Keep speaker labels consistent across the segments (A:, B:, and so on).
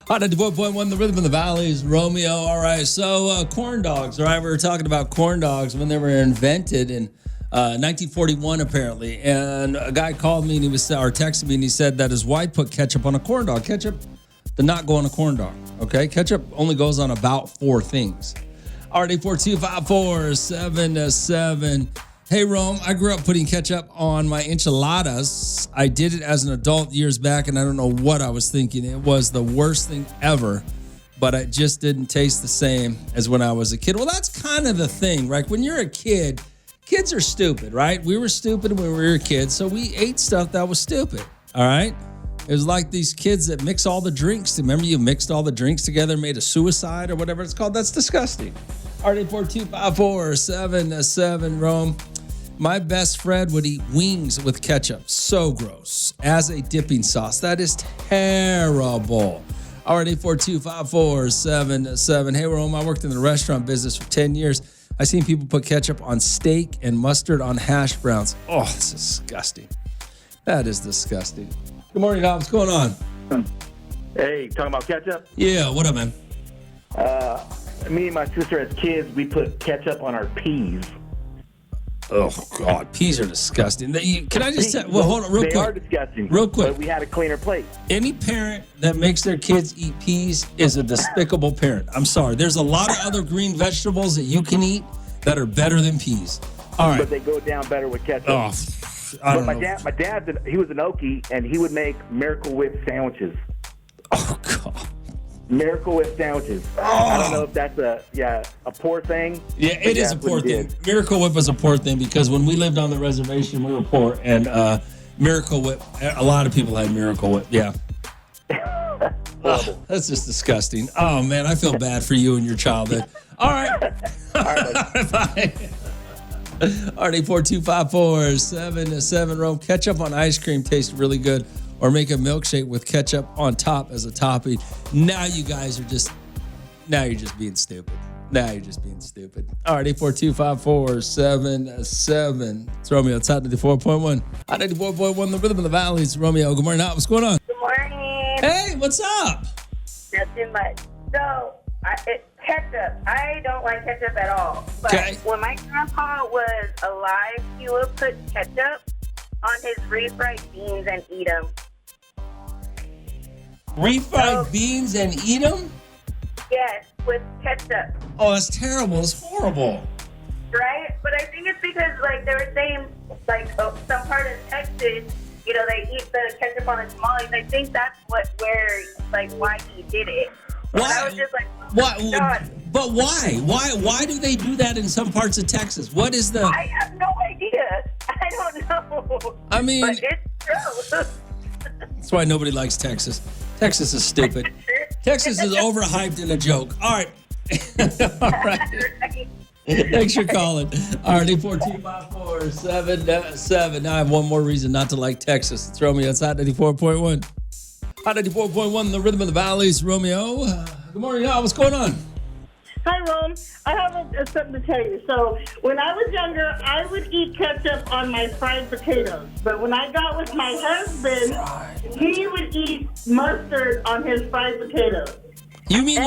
A: Hot 94.1, the rhythm of the valleys, Romeo. All right, so corn dogs, all right? We were talking about corn dogs when they were invented in 1941, apparently. And a guy called me and texted me and he said that his wife put ketchup on a corn dog. Ketchup did not go on a corn dog, okay? Ketchup only goes on about 4 things. All right, 842-547-7. Hey, Rome, I grew up putting ketchup on my enchiladas. I did it as an adult years back, and I don't know what I was thinking. It was the worst thing ever, but it just didn't taste the same as when I was a kid. Well, that's kind of the thing, right? When you're a kid, kids are stupid, right? We were stupid when we were kids, so we ate stuff that was stupid, all right? It was like these kids that mix all the drinks. Remember you mixed all the drinks together, made a suicide or whatever it's called? That's disgusting. All right, 842-547-7, Rome. My best friend would eat wings with ketchup. So gross. As a dipping sauce. That is terrible. All right, 842-547-7. Hey, Rome, I worked in the restaurant business for 10 years. I seen people put ketchup on steak and mustard on hash browns. Oh, it's disgusting. That is disgusting. Good morning, Bob. What's going on?
B: Hey, talking about ketchup?
A: Yeah, what up, man?
B: Me and my sister as kids, we put ketchup on our peas.
A: Oh, God. Peas are disgusting. Can I just say, well, hold on real quick.
B: They are disgusting.
A: Real quick.
B: But we had a cleaner plate.
A: Any parent that makes their kids eat peas is a despicable parent. I'm sorry. There's a lot of other green vegetables that you can eat that are better than peas. All right.
B: But they go down better with ketchup.
A: Oh, I don't know.
B: My dad, he was an Okie, and he would make Miracle Whip sandwiches.
A: Oh, God.
B: Miracle Whip sandwiches.
A: Oh.
B: I don't know if that's a poor thing.
A: Yeah, it is a poor thing. Miracle Whip is a poor thing because when we lived on the reservation, we were poor, and Miracle Whip, a lot of people had Miracle Whip. Yeah. That's just disgusting. Oh, man, I feel bad for you and your childhood. All right. All right, bye. RD 42547-7, Rome. Ketchup on ice cream tastes really good. Or make a milkshake with ketchup on top as a topping. Now you're just being stupid. Now you're just being stupid. All right, 842-547-7. It's Romeo. It's Hot 94.1. Hot 94.1, the rhythm of the valleys. Romeo, good morning. What's going on?
C: Good morning.
A: Hey, what's up?
C: Nothing much. So, it's ketchup. I don't like ketchup at all. But when my grandpa was alive, he would put ketchup on his refried beans and eat them.
A: Refried beans and eat them?
C: Yes, with ketchup.
A: Oh, that's terrible. It's horrible.
C: Right? But I think it's because, they were saying, some part of Texas, they eat the ketchup on the tamales. I think that's why he did it. But
A: Why?
C: I was just like, oh
A: why?
C: my God.
A: But why? Why do they do that in some parts of Texas? What is the...
C: I have no idea. I don't know.
A: I mean...
C: But it's true.
A: That's why nobody likes Texas. Texas is stupid. Texas is overhyped and a joke. All right. All right. Thanks for calling. All right, 842-547-7. Now I have one more reason not to like Texas. It's Romeo. It's Hot 94.1. Hot 94.1, the rhythm of the valleys. Romeo. Good morning. What's going on?
D: Hi, Rome. I have something to tell you. So, when I was younger, I would eat ketchup on my fried potatoes. But when I got with my husband, he would eat mustard on his fried potatoes.
A: You mean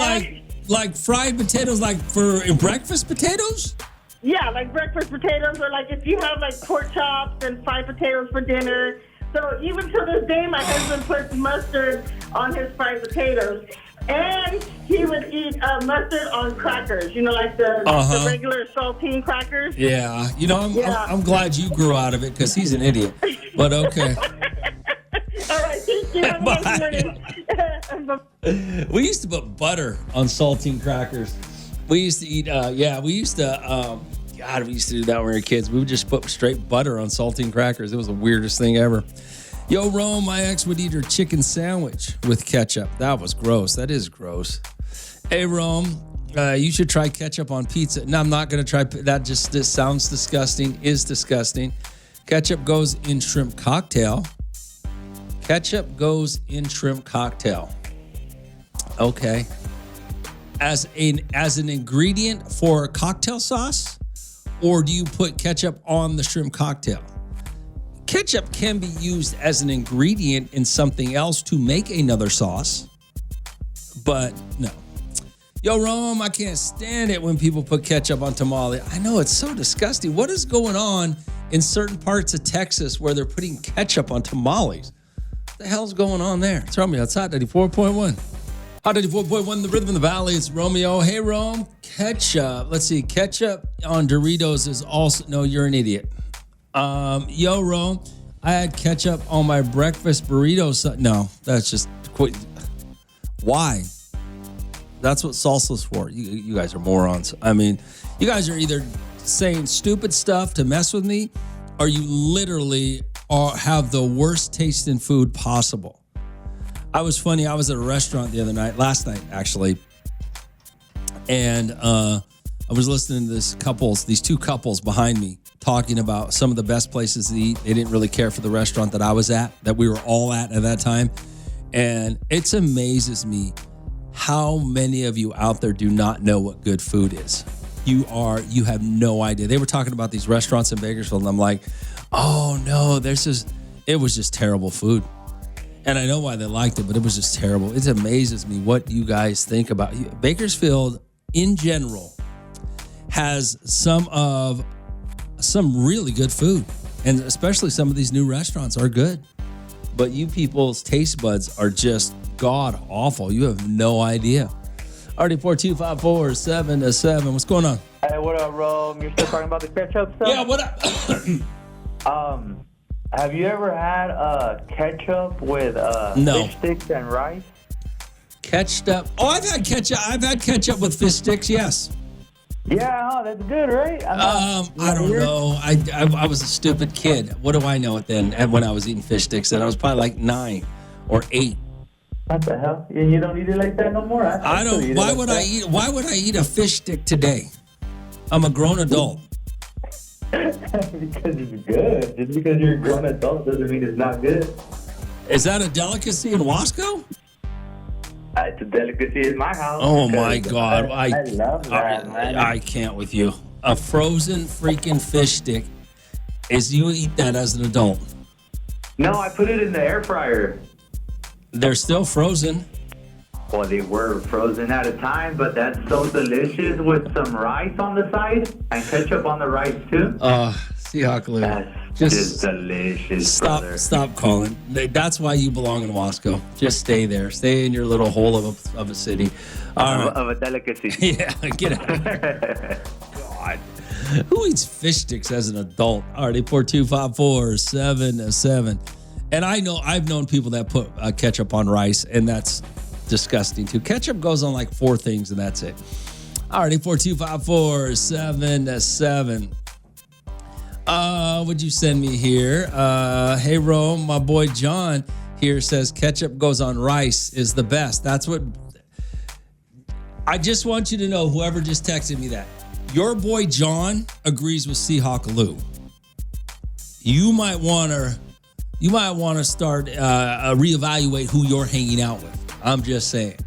A: like fried potatoes, like for breakfast potatoes?
D: Yeah, like breakfast potatoes, or like if you have pork chops and fried potatoes for dinner. So even to this day, my husband puts mustard on his fried potatoes. And he would eat mustard on crackers, the regular saltine crackers.
A: Yeah. I'm glad you grew out of it because he's an idiot. But okay.
D: All right, thank you.
A: Bye. We used to put butter on saltine crackers. We used to eat, we used to do that when we were kids. We would just put straight butter on saltine crackers. It was the weirdest thing ever. Yo, Rome, my ex would eat her chicken sandwich with ketchup. That was gross. That is gross. Hey, Rome, you should try ketchup on pizza. No, I'm not going to try. That sounds disgusting. Is disgusting. Ketchup goes in shrimp cocktail. Ketchup goes in shrimp cocktail. Okay. As an ingredient for a cocktail sauce, or do you put ketchup on the shrimp cocktail? Ketchup can be used as an ingredient in something else to make another sauce. But no. Yo, Rome, I can't stand it when people put ketchup on tamale. I know, it's so disgusting. What is going on in certain parts of Texas where they're putting ketchup on tamales? What the hell's going on there? It's Romeo. It's Hot 94.1. Hot 94.1, the rhythm of the valley. It's Romeo. Hey, Rome, ketchup. Let's see. Ketchup on Doritos is also... No, you're an idiot. Yo, Rome, I had ketchup on my breakfast burritos. No, that's just... Why? That's what salsa's for. You guys are morons. I mean, you guys are either saying stupid stuff to mess with me, or you literally have the worst taste in food possible. I was at a restaurant the other night, last night actually, and I was listening to these two couples behind me talking about some of the best places to eat. They didn't really care for the restaurant that I was at, that we were all at that time, and it amazes me how many of you out there do not know what good food is. You have no idea. They were talking about these restaurants in Bakersfield, and I'm like, oh no, it was just terrible food. And I know why they liked it, but it was just terrible. It amazes me what you guys think about. Bakersfield, in general, has some really good food, and especially some of these new restaurants are good. But you people's taste buds are just god awful. You have no idea. RD42547 What's going on?
B: Hey, what up, Rome? You're still talking about the ketchup stuff?
A: Yeah, what up?
B: Have you ever had ketchup with
A: No.
B: fish sticks and rice?
A: Ketchup. Oh, I've had ketchup with fish sticks. Yes.
B: Yeah, that's good, right?
A: I don't know. I was a stupid kid. What do I know it then? And when I was eating fish sticks, and I was probably like 9 or 8.
B: What the hell? You don't eat it like that no more?
A: I don't. Why would I eat a fish stick today? I'm a grown adult.
B: Because it's good. Just because you're a grown adult doesn't mean it's not good.
A: Is that a delicacy in Wasco?
B: It's a delicacy in my house.
A: Oh my God!
B: I love that, man.
A: I can't with you. A frozen freaking fish stick. You eat that as an adult?
B: No, I put it in the air fryer.
A: They're still frozen.
B: Well, they were frozen at a time, but that's so delicious with some rice on the side and ketchup on the rice too.
A: Seahawk.
B: That's just delicious, brother.
A: Stop calling. That's why you belong in Wasco. Just stay there. Stay in your little hole of a city.
B: Of a delicacy.
A: Yeah, get out of here. God. Who eats fish sticks as an adult? Already 42547. And I know I've known people that put ketchup on rice, and that's disgusting too. Ketchup goes on like 4 things, and that's it. Already 42547. What'd you send me here? Hey, Rome, my boy John here says ketchup goes on rice is the best. That's what... I just want you to know, whoever just texted me that, your boy John agrees with Seahawk Lou. You might want to start reevaluate who you're hanging out with. I'm just saying.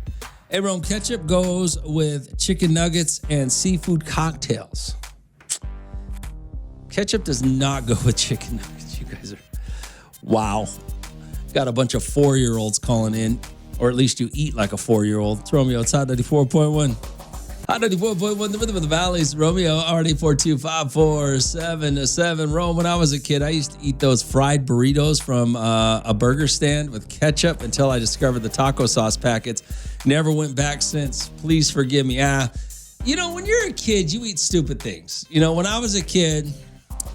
A: Hey, Rome, ketchup goes with chicken nuggets and seafood cocktails. Ketchup does not go with chicken nuggets. You guys are... Wow. Got a bunch of 4-year-olds calling in, or at least you eat like a 4-year-old. It's Romeo. It's Hot 94.1. Hot 94.1, the rhythm of the valleys. Romeo, already 42547. Rome, when I was a kid, I used to eat those fried burritos from a burger stand with ketchup until I discovered the taco sauce packets. Never went back since. Please forgive me. You know, when you're a kid, you eat stupid things. You know, when I was a kid,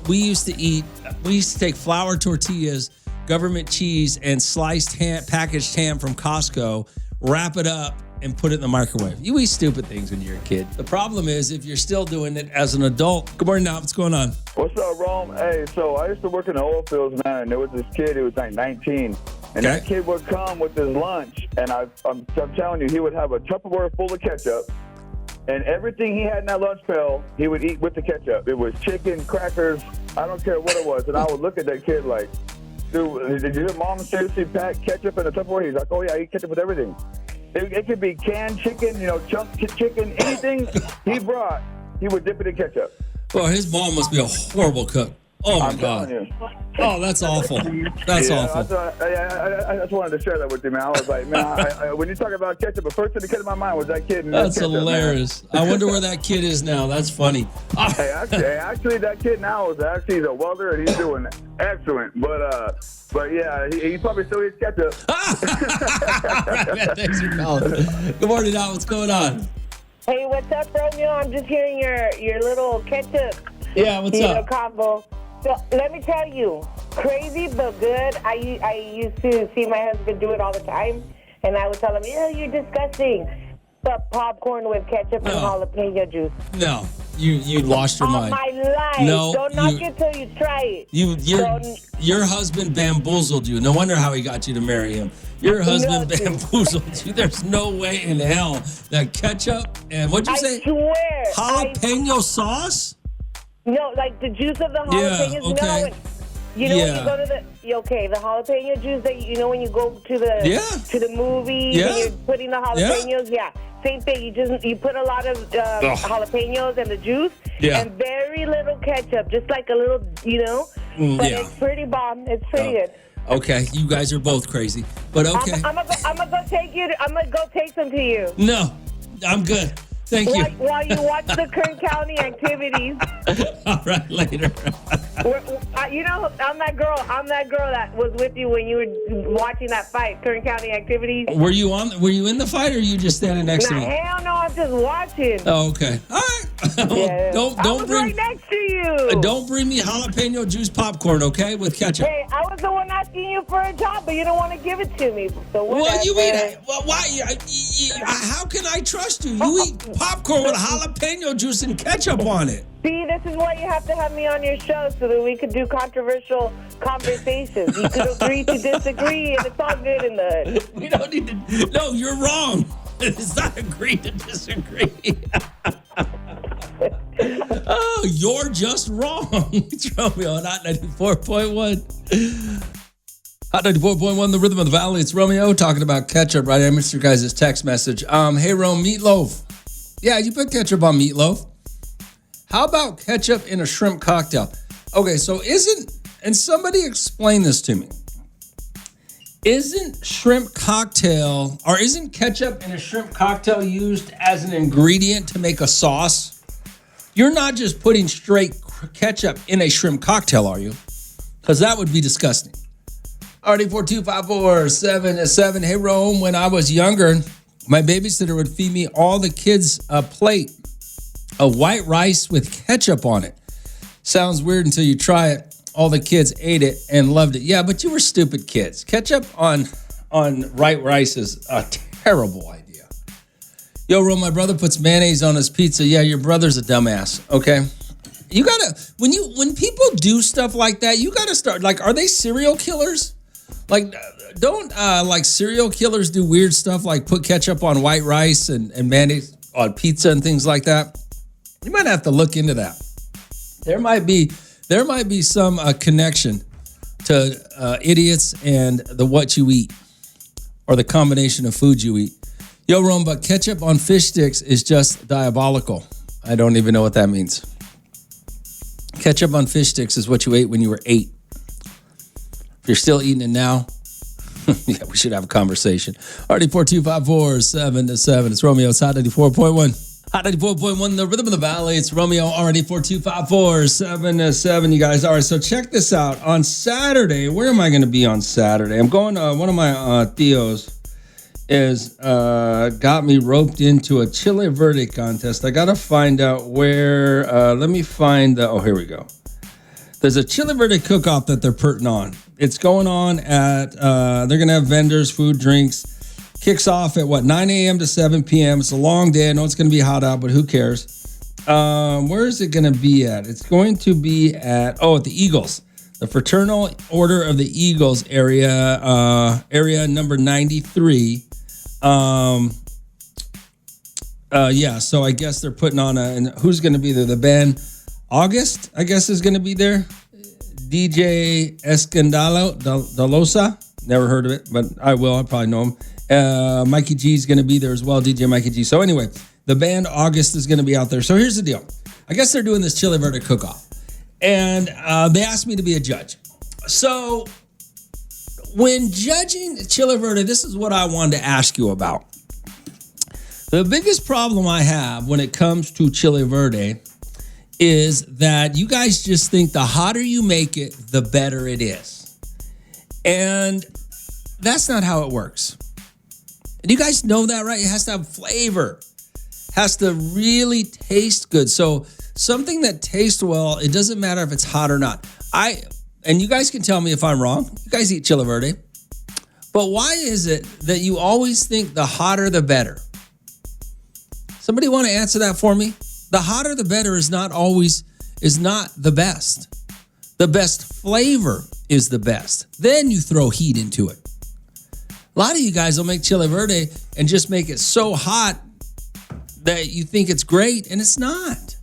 A: we used to take flour tortillas, government cheese, and sliced packaged ham from Costco, wrap it up, and put it in the microwave. You eat stupid things when you're a kid. The problem is if you're still doing it as an adult. Good morning, now. What's going on?
E: What's up, Rome? Hey, so I used to work in the oil fields, man, and there was this kid who was like 19. And that kid would come with his lunch, and I'm telling you, he would have a Tupperware full of ketchup, and everything he had in that lunch pail, he would eat with the ketchup. It was chicken, crackers, I don't care what it was. And I would look at that kid like, dude, did your mom seriously pack ketchup in a Tupperware? He's like, oh yeah, I eat ketchup with everything. It could be canned chicken, chunk chicken, anything he brought, he would dip it in ketchup.
A: Well, his mom must be a horrible cook. Oh my
E: I'm
A: God.
E: telling you.
A: Oh, that's awful. That's awful.
E: I just wanted to share that with you, man. I was like, man, when you talk about ketchup, the first thing that came to my mind was that kid.
A: That's
E: ketchup,
A: hilarious. I wonder where that kid is now. That's funny.
E: Hey, actually, that kid now he's a welder and he's doing excellent. But yeah, he probably still eats ketchup.
A: All right, man, thanks for calling. Good morning, Al. What's going on?
F: Hey, what's up, Romeo? I'm just hearing your little ketchup.
A: Yeah, what's up?
F: Combo. So let me tell you, crazy but good. I used to see my husband do it all the time, and I would tell him, "Yeah, you're disgusting." But popcorn with ketchup and jalapeno juice.
A: No, you lost your mind.
F: My life.
A: No,
F: don't knock it till you try it.
A: Your husband bamboozled you. No wonder how he got you to marry him. Your husband bamboozled you. There's no way in hell that ketchup and what'd you say?
F: I swear.
A: Jalapeno sauce?
F: No, like the juice of the jalapenos.
A: Yeah, okay.
F: When you go to the the jalapeno juice that when you go to the movies and you're putting the jalapenos. Yeah. Same thing. You put a lot of jalapenos and the juice and very little ketchup, just like a little, But it's pretty bomb. It's pretty good.
A: Okay, you guys are both crazy, but okay.
F: I'm gonna go take you. I'm gonna go take some to you.
A: No, I'm good. Thank you.
F: While you watch the Kern County activities.
A: All right, later.
F: I'm that girl. I'm that girl that was with you when you were watching that fight, Kern County activities.
A: Were you in the fight, or were you just standing next to me?
F: Hell no, I'm just watching.
A: Oh, okay. All right. Well,
F: I was right next to you.
A: Don't bring me jalapeno juice popcorn, okay, with ketchup.
F: Hey, I was the one asking you for a job, but you don't want to give it to me. So
A: well, you eat. Well, why? How can I trust you? You eat popcorn with jalapeno juice and ketchup on it.
F: See, this is why you have to have me on your show so that we could do controversial conversations. You could agree to disagree, and it's all good in the hood.
A: We don't need to. No, you're wrong. It's not agree to disagree. Oh, you're just wrong. It's Romeo on Hot 94.1. Hot 94.1, the rhythm of the valley. It's Romeo talking about ketchup right here. Mr. Guys' text message. Hey, Rome, meatloaf. Yeah, you put ketchup on meatloaf. How about ketchup in a shrimp cocktail? Okay, so and somebody explain this to me. Isn't ketchup in a shrimp cocktail used as an ingredient to make a sauce? You're not just putting straight ketchup in a shrimp cocktail, are you? Because that would be disgusting. RD42547. Hey, Rome, when I was younger, my babysitter would feed me all the kids a plate of white rice with ketchup on it. Sounds weird until you try it. All the kids ate it and loved it. Yeah, but you were stupid kids. Ketchup on white rice is a terrible idea. Yo, Ro, my brother puts mayonnaise on his pizza. Yeah, your brother's a dumbass, okay? You gotta, when people do stuff like that, you gotta start, like, are they serial killers? Like, don't, serial killers do weird stuff like put ketchup on white rice and mayonnaise on pizza and things like that? You might have to look into that. There might be some connection to idiots and the what you eat or the combination of food you eat. Yo, Rome, but ketchup on fish sticks is just diabolical. I don't even know what that means. Ketchup on fish sticks is what you ate when you were 8. If you're still eating it now, yeah, we should have a conversation. RD42547. It's Romeo's Hot 94.1. Hot 94.1, the rhythm of the valley. It's Romeo, already 42547, you guys. All right, so check this out. On Saturday, where am I going to be on Saturday? I'm going to, one of my Theos is got me roped into a Chile Verde contest. I got to find out where, let me find here we go. There's a Chile Verde cook-off that they're putting on. It's going on at, they're going to have vendors, food, drinks. Kicks off at 9 a.m. to 7 p.m. It's a long day. I know it's going to be hot out, but who cares? Where is it going to be at? It's going to be at the Eagles, the Fraternal Order of the Eagles area number 93. So I guess they're putting on and who's going to be there? The band August, I guess, is going to be there. DJ Escandalo Dalosa. Never heard of it, but I will. I probably know him. Mikey G is going to be there as well, DJ Mikey G. So anyway, the band August is going to be out there. So here's the deal. I guess they're doing this Chile Verde cook-off. And they asked me to be a judge. So when judging Chile Verde, this is what I wanted to ask you about. The biggest problem I have when it comes to Chile Verde is that you guys just think the hotter you make it, the better it is. And that's not how it works. And you guys know that, right? It has to have flavor. It has to really taste good. So something that tastes well, it doesn't matter if it's hot or not. And you guys can tell me if I'm wrong. You guys eat Chile Verde. But why is it that you always think the hotter the better? Somebody want to answer that for me? The hotter the better is not the best. The best flavor is the best. Then you throw heat into it. A lot of you guys will make Chile Verde and just make it so hot that you think it's great, and it's not.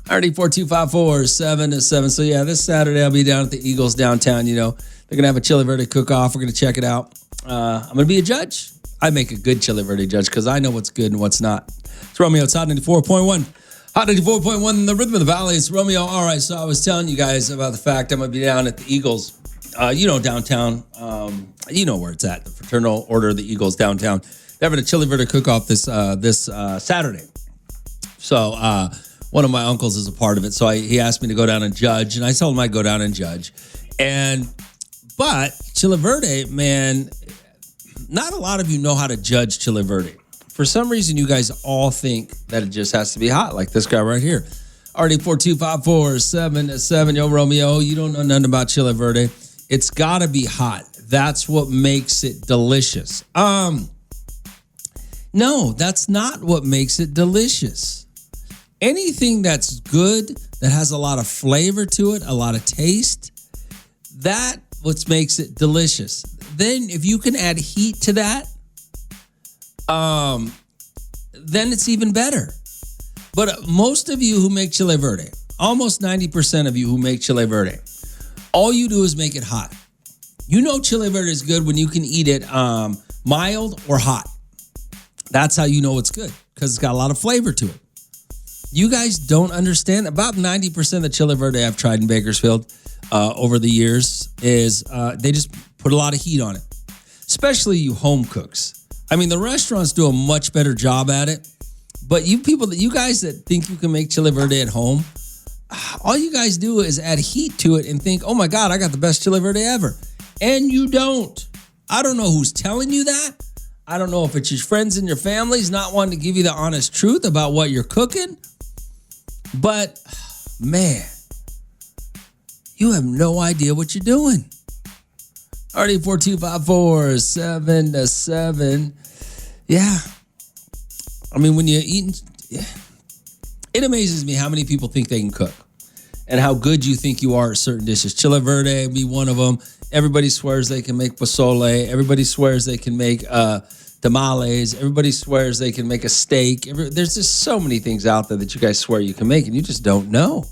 A: RD4254-7-7. So yeah, this Saturday I'll be down at the Eagles downtown. You know, they're gonna have a Chile Verde cook-off. We're gonna check it out. I'm gonna be a judge. I make a good Chile Verde judge because I know what's good and what's not. It's Romeo. It's Hot 94.1. Hot 94.1, the rhythm of the valley. It's Romeo. All right, so I was telling you guys about the fact I'm gonna be down at the Eagles. Downtown. You know where it's at. The Fraternal Order of the Eagles downtown. They're having a Chile Verde cook-off this Saturday. So one of my uncles is a part of it. So he asked me to go down and judge, and I told him I'd go down and judge. But Chile Verde, man, not a lot of you know how to judge Chile Verde. For some reason, you guys all think that it just has to be hot, like this guy right here. RD4254-7-7. Yo, Romeo, you don't know nothing about Chile Verde. It's got to be hot. That's what makes it delicious. No, that's not what makes it delicious. Anything that's good, that has a lot of flavor to it, a lot of taste, that what makes it delicious. Then if you can add heat to that, then it's even better. But most of you who make Chile Verde, almost 90% of you who make Chile Verde, all you do is make it hot. You know Chile Verde is good when you can eat it mild or hot. That's how you know it's good, because it's got a lot of flavor to it. You guys don't understand. About 90% of the Chile Verde I've tried in Bakersfield over the years is they just put a lot of heat on it, especially you home cooks. I mean, the restaurants do a much better job at it, but you guys that think you can make Chile Verde at home, all you guys do is add heat to it and think, oh my God, I got the best Chile Verde ever. And you don't. I don't know who's telling you that. I don't know if it's your friends and your families not wanting to give you the honest truth about what you're cooking. But, man, you have no idea what you're doing. RD4254-7-7. Yeah. I mean, when you're eating, it amazes me how many people think they can cook and how good you think you are at certain dishes. Chile Verde be one of them. Everybody swears they can make pozole. Everybody swears they can make tamales. Everybody swears they can make a steak. There's just so many things out there that you guys swear you can make, and you just don't know.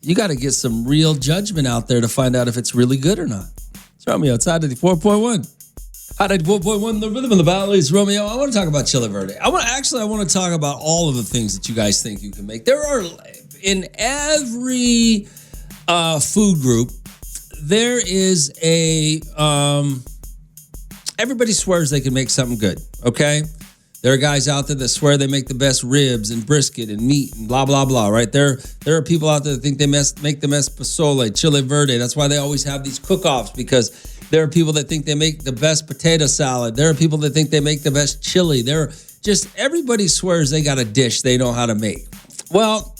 A: You got to get some real judgment out there to find out if it's really good or not. It's Romeo. It's Hot 94.1. Hot 94.1, the rhythm of the valley. It's Romeo. I want to talk about Chile Verde. I want to talk about all of the things that you guys think you can make. There are, in every food group, there is everybody swears they can make something good, okay? There are guys out there that swear they make the best ribs and brisket and meat and blah, blah, blah, right? There are people out there that think they make the best pozole, Chile Verde. That's why they always have these cook-offs, because there are people that think they make the best potato salad. There are people that think they make the best chili. Everybody swears they got a dish they know how to make. Well,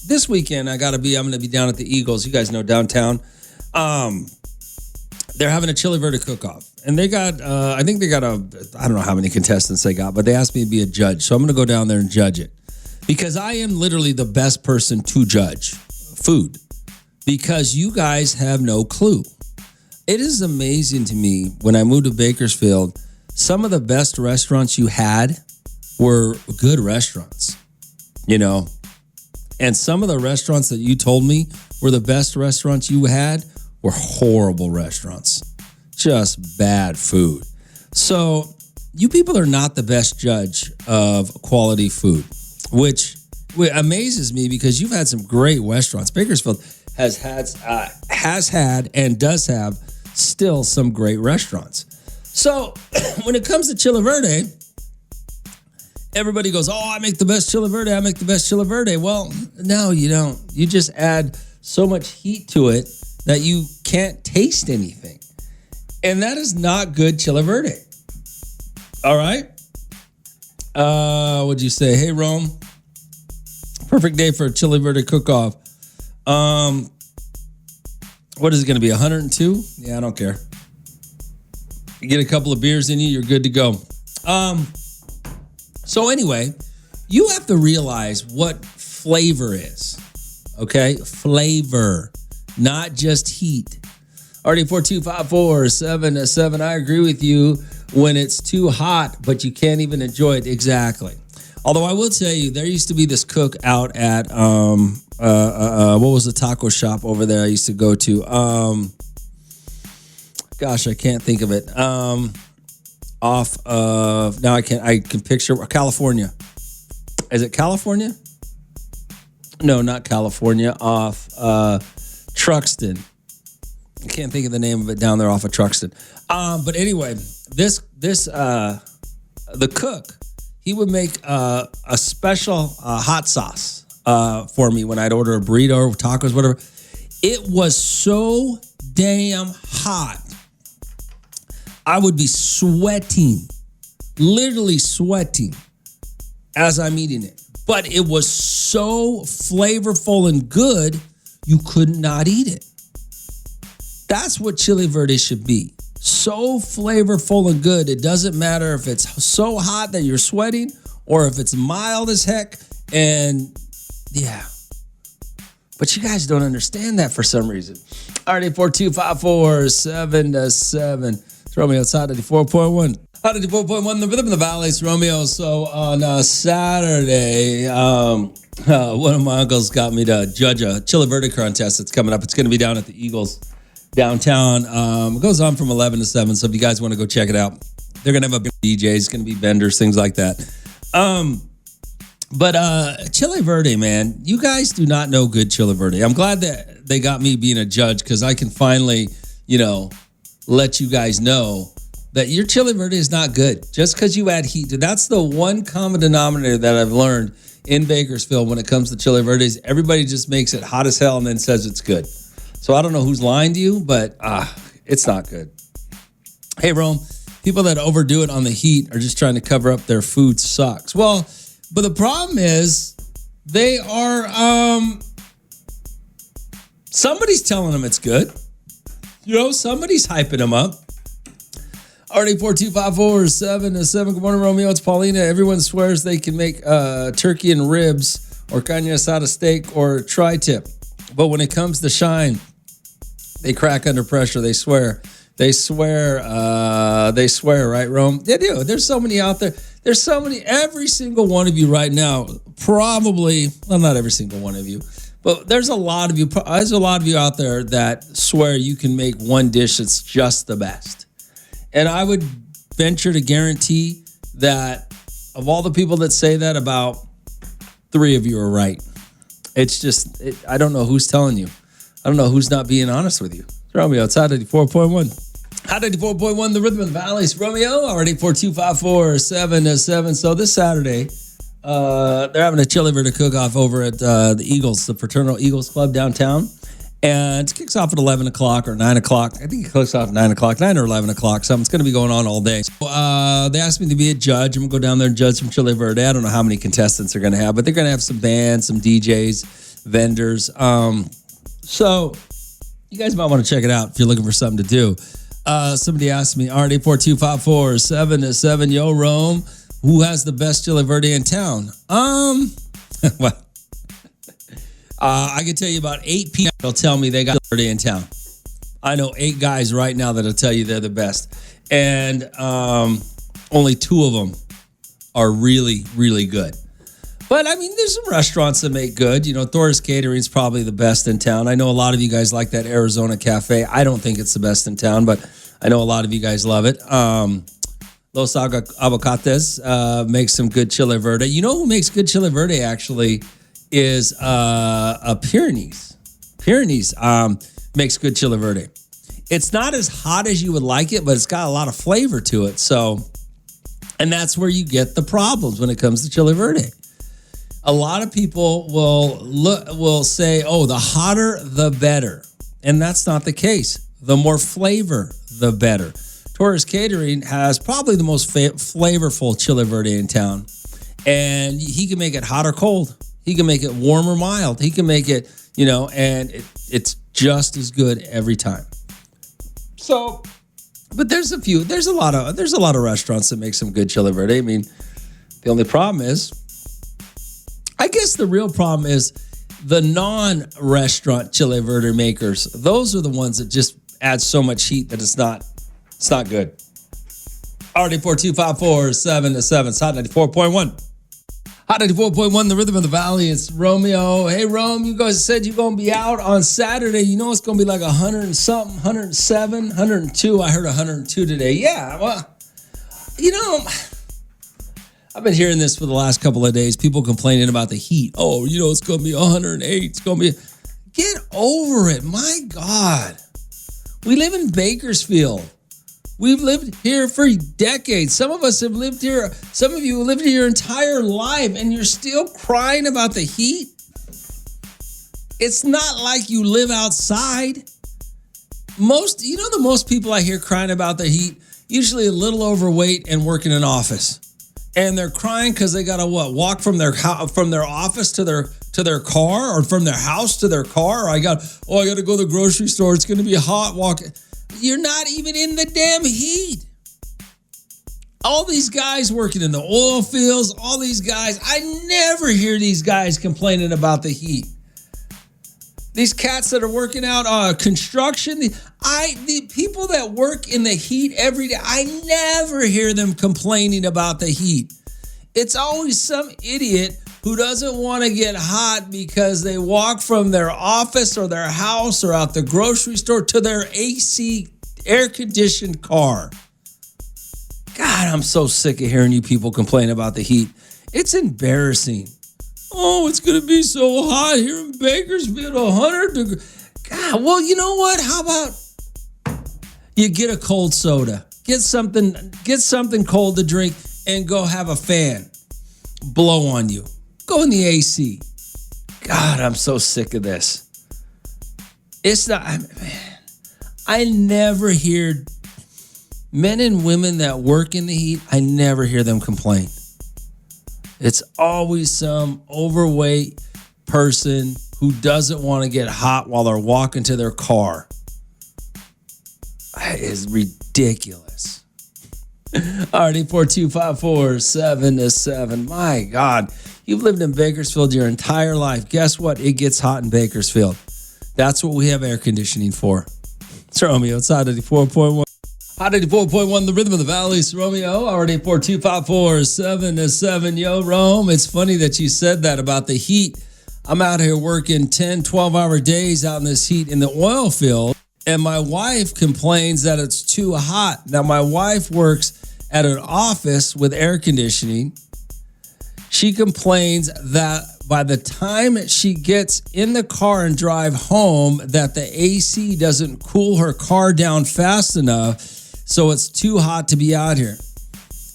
A: this weekend I'm going to be down at the Eagles. You guys know downtown. They're having a Chile Verde cook-off. And they got, I don't know how many contestants they got, but they asked me to be a judge. So I'm going to go down there and judge it. Because I am literally the best person to judge food. Because you guys have no clue. It is amazing to me, when I moved to Bakersfield, some of the best restaurants you had were good restaurants, you know. And some of the restaurants that you told me were the best restaurants you had were horrible restaurants. Just bad food. So you people are not the best judge of quality food, which amazes me because you've had some great restaurants. Bakersfield has had and does have still some great restaurants. So when it comes to Chile Verde, everybody goes, "Oh, I make the best Chile Verde. I make the best Chile Verde." Well, no, you don't. You just add so much heat to it that you can't taste anything. And that is not good Chile Verde. All right? What'd you say? Hey, Rome. Perfect day for a Chile Verde cook-off. What is it going to be, 102? Yeah, I don't care. You get a couple of beers in you, you're good to go. So anyway, you have to realize what flavor is, okay? Flavor, not just heat. RD42547, I agree with you when it's too hot, but you can't even enjoy it. Exactly. Although I will tell you, there used to be this cook out at, what was the taco shop over there I used to go to? Gosh, I can't think of it. Off of, now I can picture California. Is it California? No, not California. Off Truxton. I can't think of the name of it down there off of Truxton. But anyway, the cook, he would make a special hot sauce for me when I'd order a burrito or tacos, whatever. It was so damn hot. I would be sweating, literally sweating as I'm eating it. But it was so flavorful and good, you could not eat it. That's what Chile Verde should be. So flavorful and good. It doesn't matter if it's so hot that you're sweating or if it's mild as heck. And yeah. But you guys don't understand that for some reason. All right, 842-547-7. It's Romeo outside of the 4.1. Out of the 4.1, the rhythm of the valley. It's Romeo. So on Saturday, one of my uncles got me to judge a Chile Verde contest that's coming up. It's going to be down at the Eagles downtown. It goes on from 11 to 7. So if you guys want to go check it out, they're going to have a big DJ. It's going to be vendors, things like that. But Chile Verde, man, you guys do not know good Chile Verde. I'm glad that they got me being a judge because I can finally, let you guys know that your Chile Verde is not good just because you add heat. That's the one common denominator that I've learned in Bakersfield when it comes to Chile Verdes. Everybody just makes it hot as hell and then says it's good. So I don't know who's lying to you, but it's not good. Hey, Rome, people that overdo it on the heat are just trying to cover up their food sucks. Well, but the problem is they are, somebody's telling them it's good. Somebody's hyping them up. RD42547-7. Good morning, Romeo. It's Paulina. Everyone swears they can make turkey and ribs or carne asada steak or tri-tip. But when it comes to shine, they crack under pressure. They swear. They swear, right, Rome? They do. There's so many out there. There's so many. Every single one of you right now, probably, well, not every single one of you, but there's a lot of you. There's a lot of you out there that swear you can make one dish that's just the best. And I would venture to guarantee that of all the people that say that, about 3 of you are right. It's just, I don't know who's telling you. I don't know who's not being honest with you. It's Romeo outside 84.1. Hot 84.1, the rhythm of the valleys. Romeo, already 42547-7. So this Saturday, they're having a Chile Verde cook-off over at the Eagles, the Fraternal Eagles Club downtown. And it kicks off at 11 o'clock or 9 o'clock. I think it kicks off at 9 o'clock, 9 or 11 o'clock. So it's going to be going on all day. So, they asked me to be a judge. I'm going to go down there and judge some Chile Verde. I don't know how many contestants they're going to have, but they're going to have some bands, some DJs, vendors. So you guys might want to check it out if you're looking for something to do. Somebody asked me, RD42547-7, yo, Rome, who has the best Chile Verde in town? Well, I can tell you about 8 people that'll tell me they got Chile Verde in town. I know 8 guys right now that'll tell you they're the best. And only 2 of them are really, really good. But, I mean, there's some restaurants that make good. Thor's Catering is probably the best in town. I know a lot of you guys like that Arizona Cafe. I don't think it's the best in town, but I know a lot of you guys love it. Los Aguacates makes some good Chile Verde. You know who makes good Chile Verde, actually? is a Pyrenees. Pyrenees makes good chile verde. It's not as hot as you would like it, but it's got a lot of flavor to it. So, and that's where you get the problems when it comes to chile verde. A lot of people will say, "Oh, the hotter the better," and that's not the case. The more flavor, the better. Torres Catering has probably the most flavorful chile verde in town, and he can make it hot or cold. He can make it warm or mild. He can make it, and it's just as good every time. So, but there's a lot of restaurants that make some good chile verde. I mean, the only problem is, I guess the real problem is the non-restaurant chile verde makers. Those are the ones that just add so much heat that it's not good. RD42547-7. It's Hot 94.1. Hot 94.1, the rhythm of the valley. It's Romeo. Hey, Rome, you guys said you're going to be out on Saturday. You know it's going to be like 100 and something, 107, 102. I heard 102 today. Yeah, well, I've been hearing this for the last couple of days. People complaining about the heat. Oh, it's going to be 108. It's going to be... Get over it. My God. We live in Bakersfield. We've lived here for decades. Some of us have lived here. Some of you have lived here your entire life, and you're still crying about the heat. It's not like you live outside. The most people I hear crying about the heat, usually a little overweight and work in an office. And they're crying because they got to walk from their office to their car, or from their house to their car. Or I got to go to the grocery store. It's going to be hot walking. You're not even in the damn heat. All these guys working in the oil fields, all these guys, I never hear these guys complaining about the heat. These cats that are working out construction, the people that work in the heat every day, I never hear them complaining about the heat. It's always some idiot who doesn't want to get hot because they walk from their office or their house or out the grocery store to their AC air-conditioned car. God, I'm so sick of hearing you people complain about the heat. It's embarrassing. Oh, it's going to be so hot here in Bakersfield, 100 degrees. God, well, you know what? How about you get a cold soda? Get something cold to drink and go have a fan blow on you. Go in the AC. God, I'm so sick of this. It's not, man. I never hear men and women that work in the heat, I never hear them complain. It's always some overweight person who doesn't want to get hot while they're walking to their car. That is ridiculous. Alrighty, 42547-7. My God, you've lived in Bakersfield your entire life. Guess what? It gets hot in Bakersfield. That's what we have air conditioning for. It's Romeo. It's Hot 94.1. Hot 94.1, the rhythm of the valley. It's Romeo. Already 42547-7. Yo, Rome. It's funny that you said that about the heat. I'm out here working 10, 12-hour days out in this heat in the oil field, and my wife complains that it's too hot. Now, my wife works at an office with air conditioning. She complains that by the time she gets in the car and drive home, that the AC doesn't cool her car down fast enough, so it's too hot to be out here.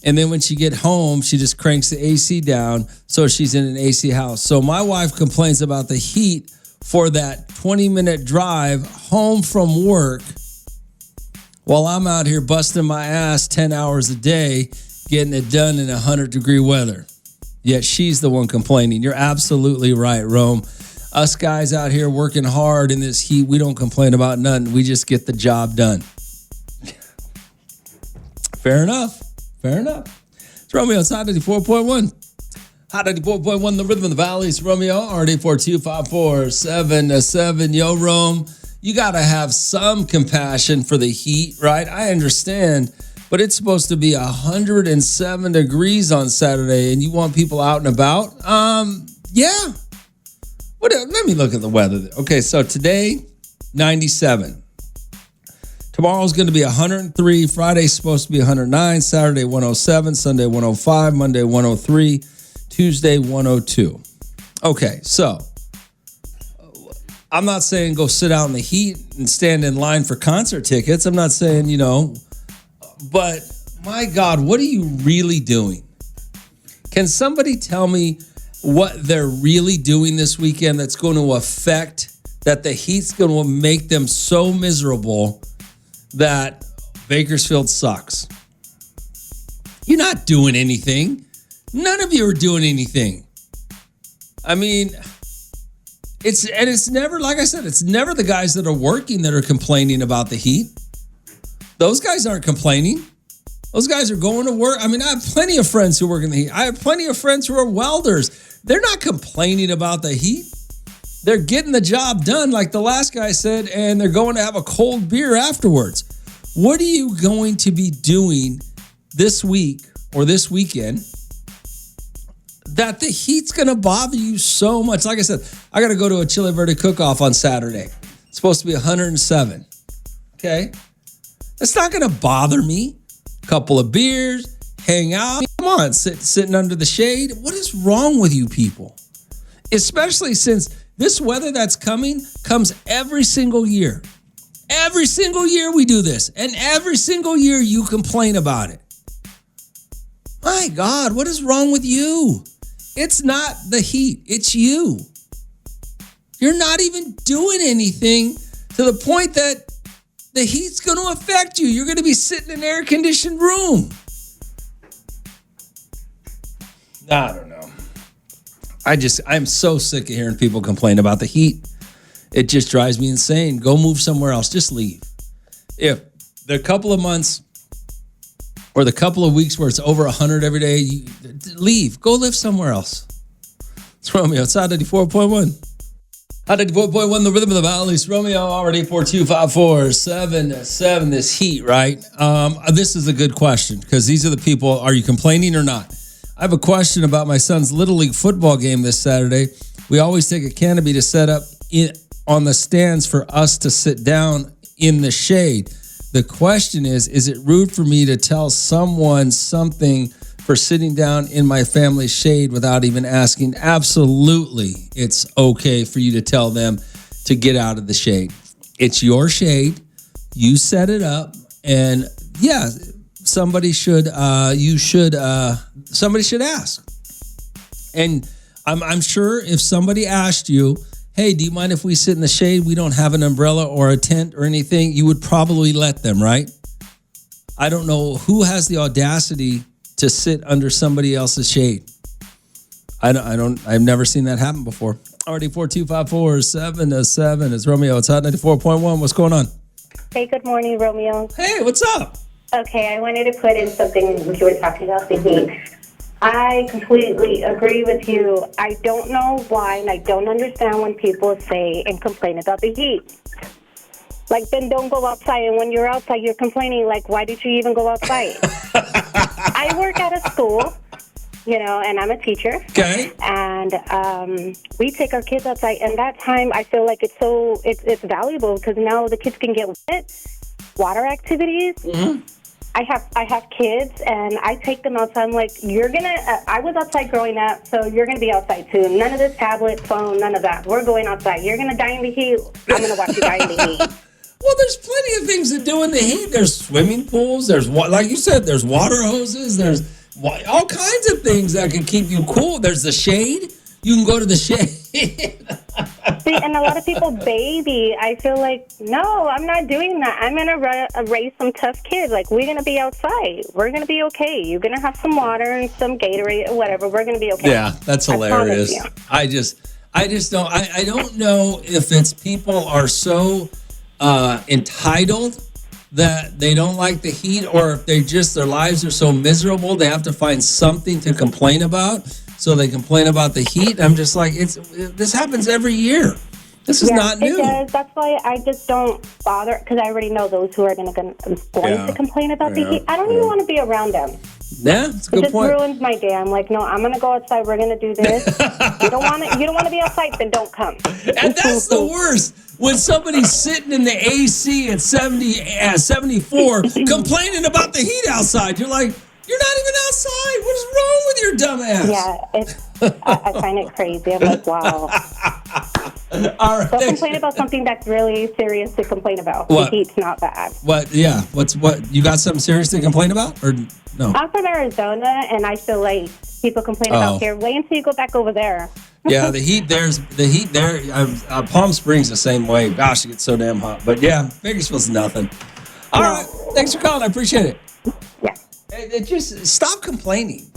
A: And then when she get home, she just cranks the AC down, so she's in an AC house. So my wife complains about the heat for that 20-minute drive home from work while I'm out here busting my ass 10 hours a day, getting it done in 100-degree weather. Yet she's the one complaining. You're absolutely right, Rome. Us guys out here working hard in this heat, we don't complain about nothing. We just get the job done. Fair enough. Fair enough. It's Romeo. It's Hot 94.1. Hot 94.1, the rhythm of the valley. It's Romeo. RD42547-7. Yo, Rome. You got to have some compassion for the heat, right? I understand. But it's supposed to be 107 degrees on Saturday, and you want people out and about? Yeah. Let me look at the weather. Okay, so today, 97. Tomorrow's going to be 103. Friday's supposed to be 109. Saturday, 107. Sunday, 105. Monday, 103. Tuesday, 102. Okay, so I'm not saying go sit out in the heat and stand in line for concert tickets. I'm not saying, but my God, what are you really doing? Can somebody tell me what they're really doing this weekend that's going to affect that the heat's going to make them so miserable that Bakersfield sucks? You're not doing anything. None of you are doing anything. I mean, it's never, like I said, it's never the guys that are working that are complaining about the heat. Those guys aren't complaining. Those guys are going to work. I mean, I have plenty of friends who work in the heat. I have plenty of friends who are welders. They're not complaining about the heat. They're getting the job done, like the last guy said, and they're going to have a cold beer afterwards. What are you going to be doing this week or this weekend that the heat's going to bother you so much? Like I said, I got to go to a chili verde cook-off on Saturday. It's supposed to be 107. Okay? It's not going to bother me. Couple of beers, hang out. Come on, sitting under the shade. What is wrong with you people? Especially since this weather that's coming comes every single year. Every single year we do this. And every single year you complain about it. My God, what is wrong with you? It's not the heat. It's you. You're not even doing anything to the point that the heat's going to affect you. You're going to be sitting in an air-conditioned room. I don't know. I'm so sick of hearing people complain about the heat. It just drives me insane. Go move somewhere else. Just leave. If the couple of months or the couple of weeks where it's over 100 every day, leave. Go live somewhere else. It's Romeo. It's out 94.1. 94.1, the rhythm of the valleys. Romeo already 4254777. This heat, right? This is a good question because these are the people. Are you complaining or not? I have a question about my son's Little League football game this Saturday. We always take a canopy to set up on the stands for us to sit down in the shade. The question is it rude for me to tell someone something for sitting down in my family's shade without even asking? Absolutely, it's okay for you to tell them to get out of the shade. It's your shade. You set it up, and yeah, somebody should ask. And I'm sure if somebody asked you, hey, do you mind if we sit in the shade? We don't have an umbrella or a tent or anything. You would probably let them, right? I don't know who has the audacity to sit under somebody else's shade. I've never seen that happen before. Already 4254777 is Romeo. It's hot 94.1. What's going on?
G: Hey, good morning, Romeo.
A: Hey, what's up?
G: Okay, I wanted to put in something when you were talking about the heat. I completely agree with you. I don't know why, and I don't understand when people say and complain about the heat. Like, then don't go outside. And when you're outside, you're complaining, like, why did you even go outside? I work at a school, and I'm a teacher.
A: Okay.
G: And we take our kids outside. And that time, I feel like it's valuable because now the kids can get wet, water activities. Mm-hmm. I have kids, and I take them outside. I'm like, I was outside growing up, so you're going to be outside too. None of this tablet, phone, none of that. We're going outside. You're going to die in the heat. I'm going to watch you die in the heat.
A: Well, there's plenty of things to do in the heat. There's swimming pools. There's, like you said, there's water hoses. There's all kinds of things that can keep you cool. There's the shade. You can go to the shade.
G: See, and a lot of people baby. I feel like, no, I'm not doing that. I'm going to raise some tough kids. Like, we're going to be outside. We're going to be okay. You're going to have some water and some Gatorade or whatever. We're going to be okay.
A: Yeah, that's hilarious. I just don't. I don't know if it's people are so entitled that they don't like the heat, or if their lives are so miserable they have to find something to complain about, so they complain about the heat. I'm just like, this happens every year. This is not new.
G: It does. That's why I just don't bother, because I already know those who are going to complain about the heat. I don't even want to be around them.
A: Yeah, that's a good point.
G: It just ruins my day. I'm like, no, I'm going to go outside. We're going to do this. You don't want to be outside, then don't come.
A: And that's the worst. When somebody's sitting in the AC at 74 complaining about the heat outside, you're like, you're not even outside. What is wrong with your dumb ass?
G: Yeah, I find it crazy. I'm like, wow.
A: All right.
G: So complain about something that's really serious to complain about.
A: What?
G: The heat's not bad.
A: What? Yeah. What? You got something serious to complain about, or no?
G: I'm from Arizona, and I feel like people complain about here. Wait until you go back over there.
A: Yeah, the heat there. Palm Springs the same way. Gosh, it gets so damn hot. But yeah, Bakersfield's nothing. All right. Thanks for calling. I appreciate it.
G: Yeah.
A: Just stop complaining.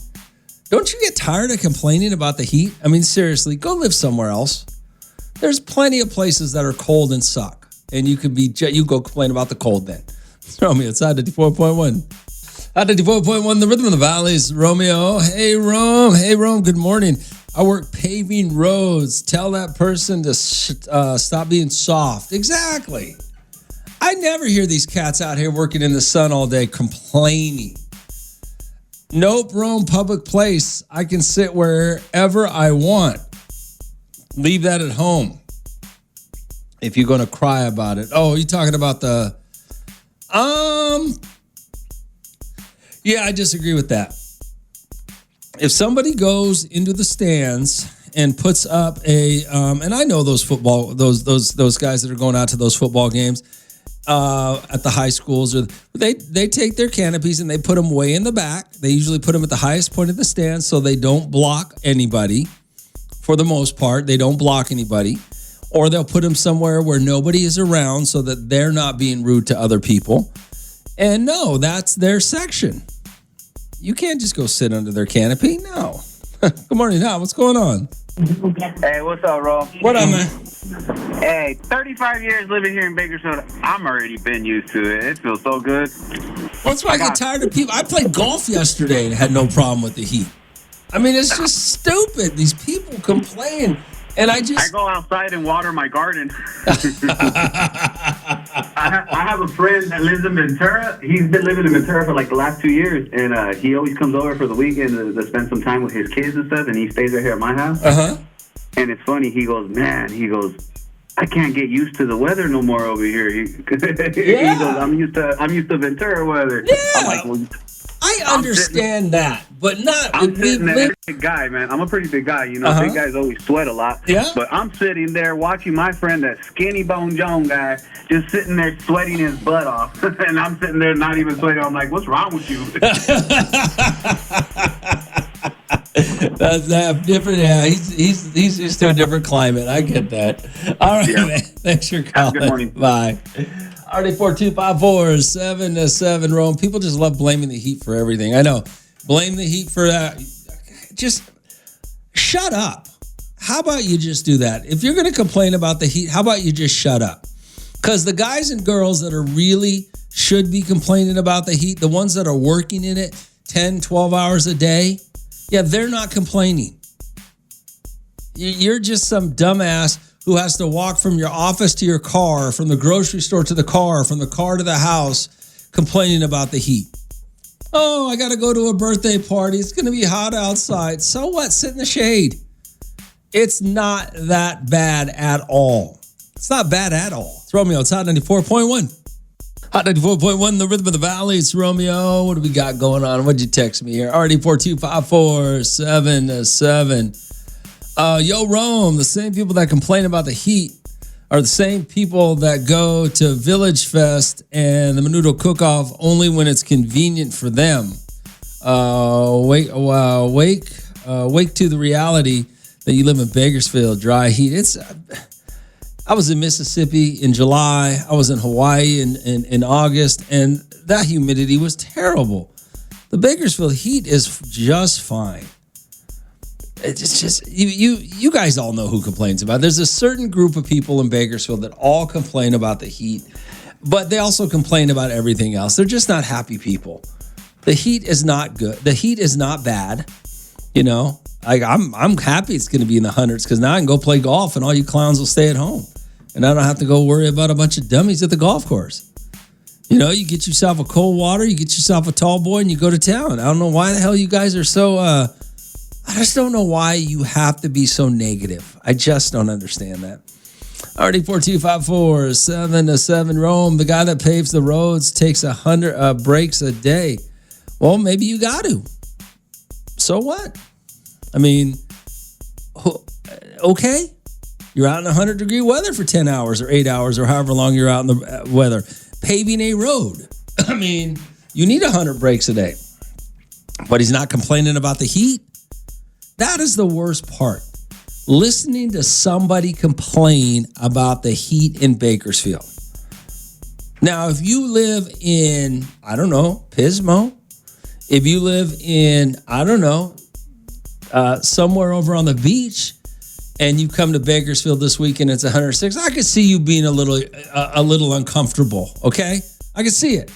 A: Don't you get tired of complaining about the heat? I mean, seriously, go live somewhere else. There's plenty of places that are cold and suck, and you go complain about the cold then. It's Romeo. It's at 94.1. At 94.1, the rhythm of the valleys. Romeo. Hey, Rome. Hey, Rome. Good morning. I work paving roads. Tell that person to stop being soft. Exactly. I never hear these cats out here working in the sun all day complaining. Nope, Rome, public place. I can sit wherever I want. Leave that at home. If you're going to cry about it. Oh, you're talking about the... Yeah, I disagree with that. If somebody goes into the stands and puts up a... and I know those guys that are going out to those football games at the high schools, or they take their canopies and they put them way in the back. They usually put them at the highest point of the stand so they don't block anybody. For the most part, they don't block anybody. Or they'll put them somewhere where nobody is around so that they're not being rude to other people. And no, that's their section. You can't just go sit under their canopy. No. Good morning. Now, what's going on?
H: Hey, what's up, Ro?
A: What up, man?
H: Hey, 35 years living here in Bakersfield. I'm already been used to it. It feels so good.
A: That's why I get tired of people. I played golf yesterday and had no problem with the heat. I mean, it's just stupid. These people complain. And I
H: go outside and water my garden.
B: I have a friend that lives in Ventura. He's been living in Ventura for like the last 2 years, and he always comes over for the weekend to spend some time with his kids and stuff, and he stays right here at my house.
A: Uh-huh.
B: And it's funny, he goes, I can't get used to the weather no more over here. He goes, I'm used to Ventura weather.
A: Yeah.
B: I'm like, well,
A: I understand that, but not.
B: I'm sitting there, big guy, man. I'm a pretty big guy, you know. Big guys always sweat a lot.
A: Yeah.
B: But I'm sitting there watching my friend, that skinny bone Joan guy, just sitting there sweating his butt off, and I'm sitting there not even sweating. I'm like, what's wrong with you?
A: That's that different. Yeah, he's used to a different climate. I get that. All right, man. Thanks for calling.
B: Good morning.
A: Bye. RD4254-7-7 Rome. People just love blaming the heat for everything. I know. Blame the heat for that. Just shut up. How about you just do that? If you're going to complain about the heat, how about you just shut up? Because the guys and girls that are really should be complaining about the heat, the ones that are working in it 10, 12 hours a day, yeah, they're not complaining. You're just some dumbass who has to walk from your office to your car, from the grocery store to the car, from the car to the house, complaining about the heat. Oh, I got to go to a birthday party. It's going to be hot outside. So what? Sit in the shade. It's not that bad at all. It's not bad at all. It's Romeo. It's Hot 94.1. Hot 94.1, the rhythm of the valley. It's Romeo. What do we got going on? What'd you text me here? RD4254-7-7. Yo, Rome, the same people that complain about the heat are the same people that go to Village Fest and the Menudo Cook-Off only when it's convenient for them. Wake to the reality that you live in Bakersfield, dry heat. I was in Mississippi in July. I was in Hawaii in August, and that humidity was terrible. The Bakersfield heat is just fine. It's just, you guys all know who complains about it. There's a certain group of people in Bakersfield that all complain about the heat, but they also complain about everything else. They're just not happy people. The heat is not good. The heat is not bad. You know, I'm happy it's going to be in the hundreds because now I can go play golf and all you clowns will stay at home. And I don't have to go worry about a bunch of dummies at the golf course. You know, you get yourself a cold water, you get yourself a tall boy, and you go to town. I don't know why the hell you guys are so... I just don't know why you have to be so negative. I just don't understand that. RD4254-7-7 Rome. The guy that paves the roads takes 100 breaks a day. Well, maybe you got to. So what? I mean, Okay. You're out in 100-degree weather for 10 hours or 8 hours or however long you're out in the weather. Paving a road. I mean, you need 100 breaks a day. But he's not complaining about the heat. That is the worst part. Listening to somebody complain about the heat in Bakersfield. Now, if you live in, I don't know, Pismo, if you live in, I don't know, somewhere over on the beach, and you come to Bakersfield this week and it's 106, I could see you being a little uncomfortable, okay? I can see it.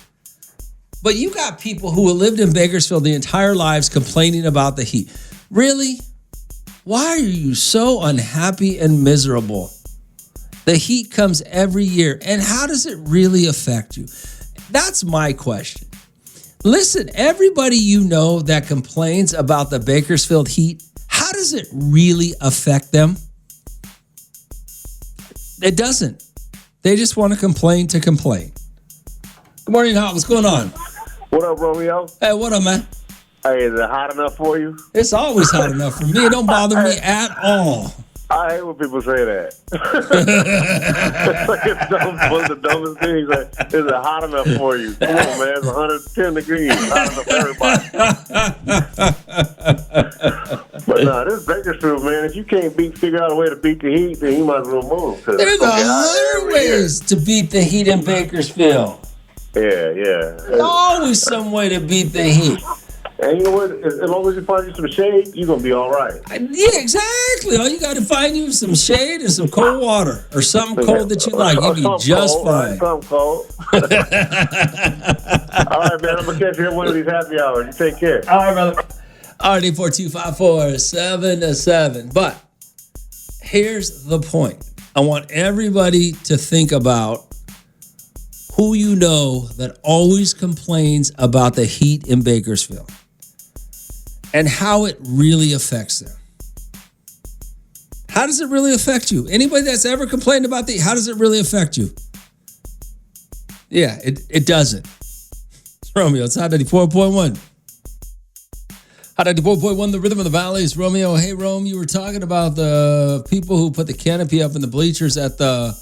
A: But you got people who have lived in Bakersfield the entire lives complaining about the heat. Really? Why are you so unhappy and miserable? The heat comes every year, and how does it really affect you? That's my question. Listen, everybody you know that complains about the Bakersfield heat, how does it really affect them? It doesn't. They just want to complain to complain. Good morning, Hot. What's going on?
I: What up, Romeo?
A: Hey, what up, man?
I: Hey, is it hot enough for you?
A: It's always hot enough for me. It don't bother me at all.
I: I hate when people say that. It's like it's one of the dumbest things. Like, is it hot enough for you? Come on, man. It's 110 degrees. Hot enough for everybody. But no, this Bakersfield, man, if you can't figure out a way to beat the heat, then you might as well move.
A: There's 100 ways to beat the heat in Bakersfield.
I: Yeah.
A: There's always some way to beat the heat.
I: And you know what? As long as you find you some shade, you're going to be all right.
A: Yeah, exactly. All you got to find you some shade and some cold water or something cold that you like. You'll be just fine.
I: Something cold. All right, man. I'm going to catch you at one of these happy hours. You take care.
A: All right, brother. All right, 842-547-7. But here's the point. I want everybody to think about who you know that always complains about the heat in Bakersfield and how it really affects them. How does it really affect you? Anybody that's ever complained about the heat, how does it really affect you? Yeah, it doesn't. It's Romeo. It's Hot 94.1. Hot 94.1, the rhythm of the valley is Romeo. Hey, Rome, you were talking about the people who put the canopy up in the bleachers at the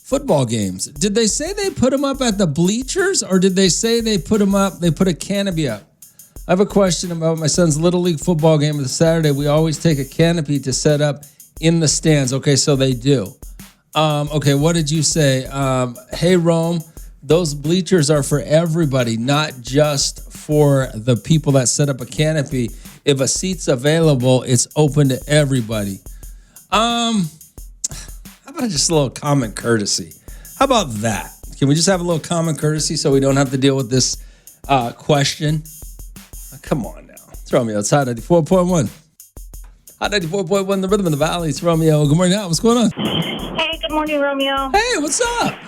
A: football games. Did they say they put them up at the bleachers, or did they say they put them up, they put a canopy up? I have a question about my son's Little League football game on Saturday. We always take a canopy to set up in the stands. Okay, so they do. Okay, what did you say? Hey, Rome, those bleachers are for everybody, not just for the people that set up a canopy. If a seat's available, it's open to everybody. How about just a little common courtesy? How about that? Can we just have a little common courtesy so we don't have to deal with this question? Come on now. It's Romeo. It's Hot 94.1. Hot 94.1, the rhythm of the valley. It's Romeo. Good morning, Al. What's going on?
J: Hey, good morning, Romeo.
A: Hey, what's up?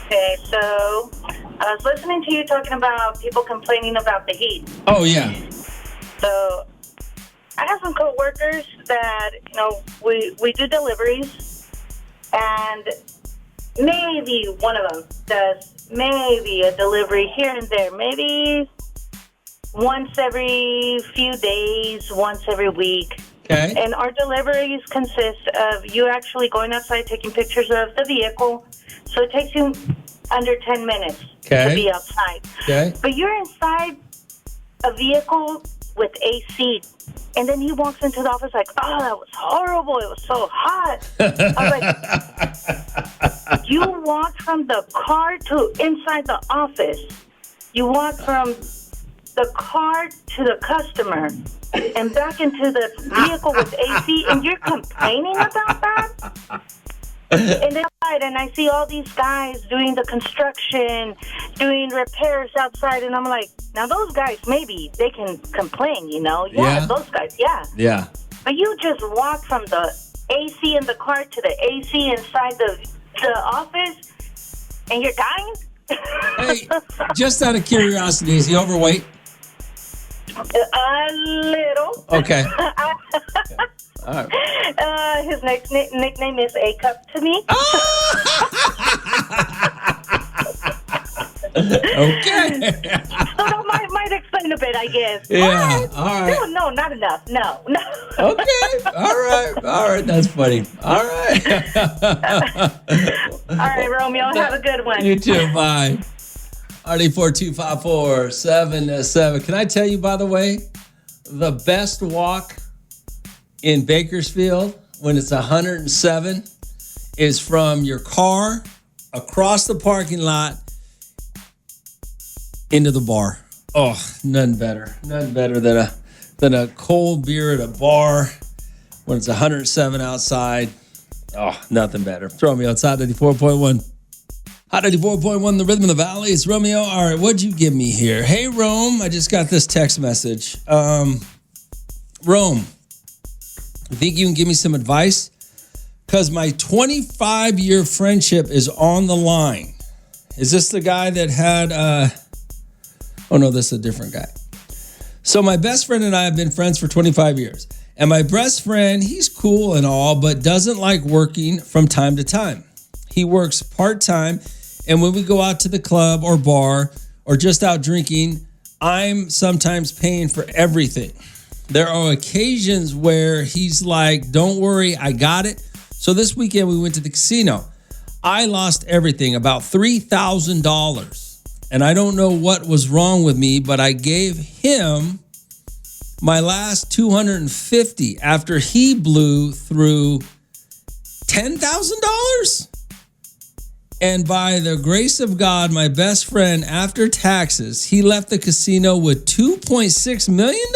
J: Okay, so I was listening to you talking about people complaining about the heat.
A: Oh, yeah.
J: So I have some coworkers that, we do deliveries, and maybe one of them does maybe a delivery here and there, maybe once every few days, once every week.
A: Okay.
J: And our deliveries consist of you actually going outside, taking pictures of the vehicle. So it takes you under 10 minutes to be outside.
A: Okay.
J: But you're inside a vehicle with AC. And then he walks into the office like, oh, that was horrible. It was so hot. I was like, you walked from the car to inside the office. You walked from the car to the customer and back into the vehicle with AC, and you're complaining about that? And then I see all these guys doing the construction, doing repairs outside, and I'm like, now those guys, maybe they can complain, Yeah, those guys, yeah.
A: Yeah.
J: But you just walk from the AC in the car to the AC inside the office, and you're dying?
A: Hey, just out of curiosity, is he overweight?
J: A little.
A: Okay. All right.
J: His nickname is A Cup to me.
A: Okay.
J: So that might explain a stupid, I guess.
A: Yeah,
J: What?
A: all right.
J: No, not enough. No.
A: Okay, all right. That's funny. All right.
J: All right, Romeo, have a good one.
A: You too. Bye. RD425477. Can I tell you, by the way, the best walk in Bakersfield when it's 107 is from your car across the parking lot into the bar. Oh, none better than a cold beer at a bar when it's 107 outside. Oh, nothing better. Throw me outside 94.1. Hot 94.1, the rhythm of the valley. It's Romeo. All right, what'd you give me here? Hey, Rome, I just got this text message. Rome, you think you can give me some advice? Because my 25-year friendship is on the line. Is this the guy that had... Oh, no, this is a different guy. So my best friend and I have been friends for 25 years. And my best friend, he's cool and all, but doesn't like working from time to time. He works part-time, and when we go out to the club or bar or just out drinking, I'm sometimes paying for everything. There are occasions where he's like, don't worry, I got it. So this weekend we went to the casino. I lost everything, about $3,000. And I don't know what was wrong with me, but I gave him my last $250 after he blew through $10,000. And by the grace of God, my best friend, after taxes, he left the casino with $2.6 million.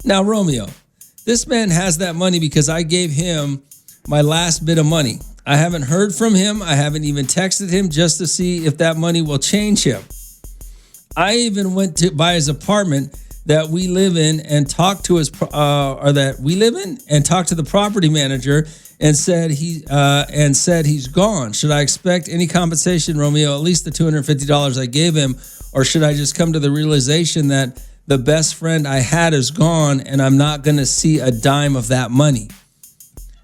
A: Now, Romeo, this man has that money because I gave him my last bit of money. I haven't heard from him. I haven't even texted him just to see if that money will change him. I even went to by his apartment that we live in and talked to talked to the property manager and said he's gone. Should I expect any compensation, Romeo? At least the $250 I gave him, or should I just come to the realization that the best friend I had is gone and I'm not going to see a dime of that money?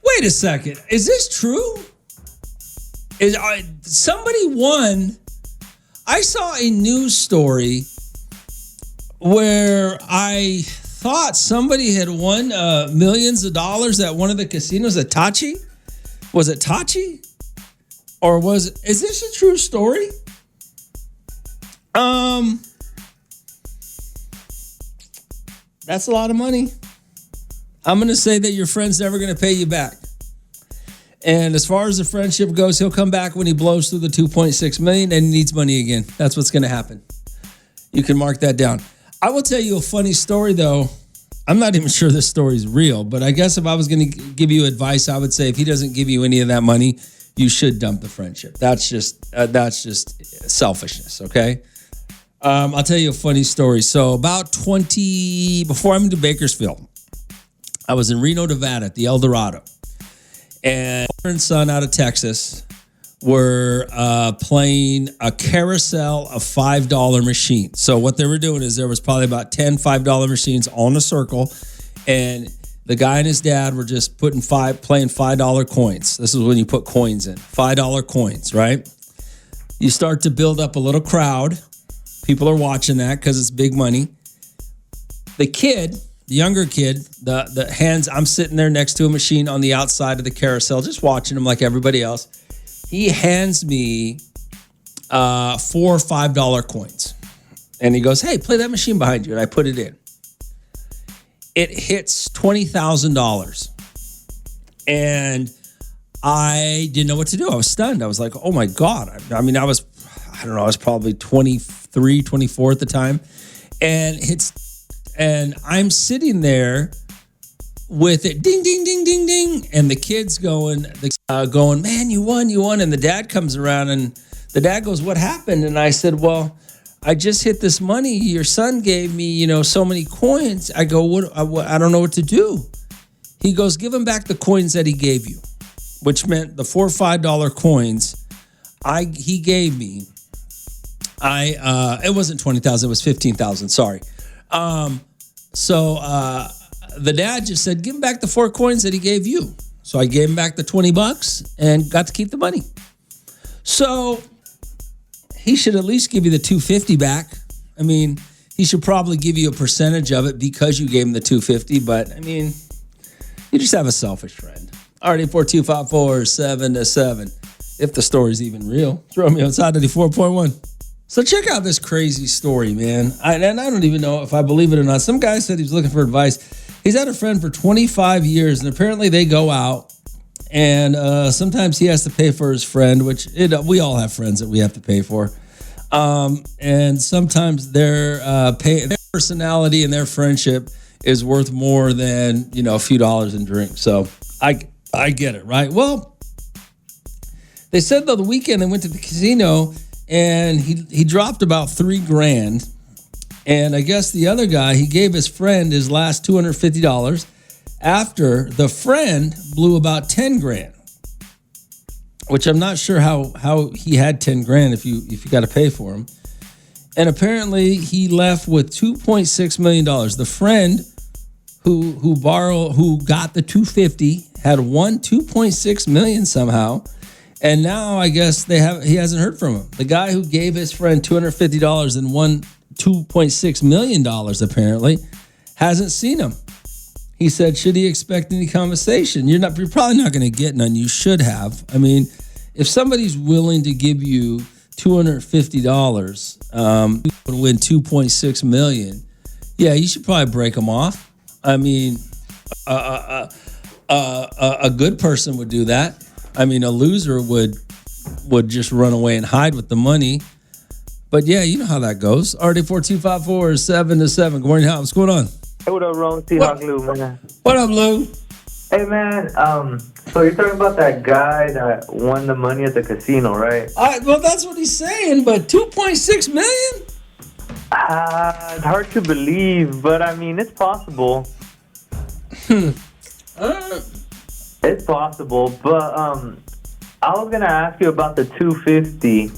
A: Wait a second. Is this true? Somebody won? I saw a news story where I thought somebody had won millions of dollars at one of the casinos at Tachi. Was it Tachi? Or is this a true story? That's a lot of money. I'm going to say that your friend's never going to pay you back. And as far as the friendship goes, he'll come back when he blows through the $2.6 million and he needs money again. That's what's going to happen. You can mark that down. I will tell you a funny story, though. I'm not even sure this story is real, but I guess if I was going to give you advice, I would say if he doesn't give you any of that money, you should dump the friendship. That's just selfishness, okay? I'll tell you a funny story. So before I moved to Bakersfield, I was in Reno, Nevada at the El Dorado. And father and son out of Texas were playing a carousel of $5 machines. So what they were doing is there was probably about 10 $5 machines all in a circle. And the guy and his dad were just playing $5 coins. This is when you put coins in. $5 coins, right? You start to build up a little crowd. People are watching that because it's big money. The younger kid, the hands, I'm sitting there next to a machine on the outside of the carousel, just watching him like everybody else. He hands me 4 $5 coins. And he goes, hey, play that machine behind you. And I put it in. It hits $20,000. And I didn't know what to do. I was stunned. I was like, oh my God. I was probably 23, 24 at the time. And I'm sitting there with it, ding, ding, ding, ding, ding. And the kid's going, man, you won. And the dad comes around and the dad goes, what happened? And I said, well, I just hit this money. Your son gave me, so many coins. I go, I don't know what to do. He goes, give him back the coins that he gave you, which meant the 4 $5 coins he gave me. It wasn't 20,000, it was 15,000. Sorry. So the dad just said, give him back the 4 coins that he gave you. So I gave him back the $20 and got to keep the money. So he should at least give you the $250 back. I mean, he should probably give you a percentage of it because you gave him the $250. But I mean, you just have a selfish friend. All right, 842-547-7. If the story's even real. It's Romeo inside 94.1. So check out this crazy story, man. And I don't even know if I believe it or not. Some guy said he was looking for advice. He's had a friend for 25 years, and apparently they go out, and sometimes he has to pay for his friend, which we all have friends that we have to pay for. And sometimes their personality and their friendship is worth more than, a few dollars in drinks. So I get it, right? Well, they said though the weekend they went to the casino and he dropped about $3,000. And I guess the other guy, he gave his friend his last $250 after the friend blew about $10,000, which I'm not sure how he had $10,000 if you got to pay for him. And apparently he left with $2.6 million. The friend who got the $250 had won $2.6 million somehow. And now I guess he hasn't heard from him. The guy who gave his friend $250 and won $2.6 million apparently hasn't seen him. He said, should he expect any conversation? You're probably not going to get none. You should have. I mean, if somebody's willing to give you $250 to win $2.6 million, yeah, you should probably break them off. I mean, a good person would do that. I mean, a loser would just run away and hide with the money. But yeah, you know how that goes. RD4254-7-7. Good morning, Hal. What's going on?
K: Hey, what up, Ron? Seahawk Lou, man.
A: What up, Lou?
K: Hey, man. So you're talking about that guy that won the money at the casino, right?
A: Well, that's what he's saying, but $2.6 million?
K: It's hard to believe, but I mean, it's possible. It's possible, but I was gonna ask you about the $250.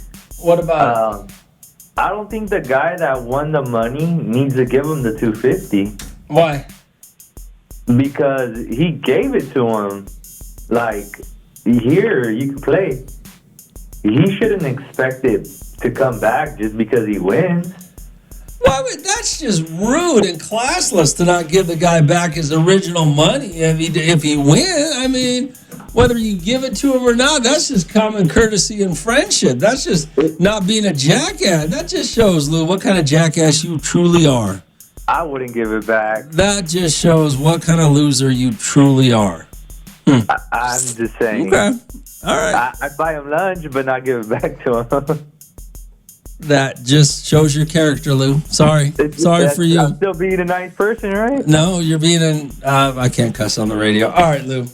A: What about it?
K: I don't think the guy that won the money needs to give him the $250.
A: Why?
K: Because he gave it to him. Like, here, you can play. He shouldn't expect it to come back just because he wins.
A: Well, that's just rude and classless to not give the guy back his original money if he wins. I mean, whether you give it to him or not, that's just common courtesy and friendship. That's just not being a jackass. That just shows, Lou, what kind of jackass you truly are.
K: I wouldn't give it back.
A: That just shows what kind of loser you truly are.
K: I'm just saying.
A: Okay. All right.
K: I'd buy him lunch, but not give it back to him.
A: That just shows your character, Lou. Sorry for you.
K: I'm still being a nice person, right?
A: No, you're being I can't cuss on the radio. All right, Lou.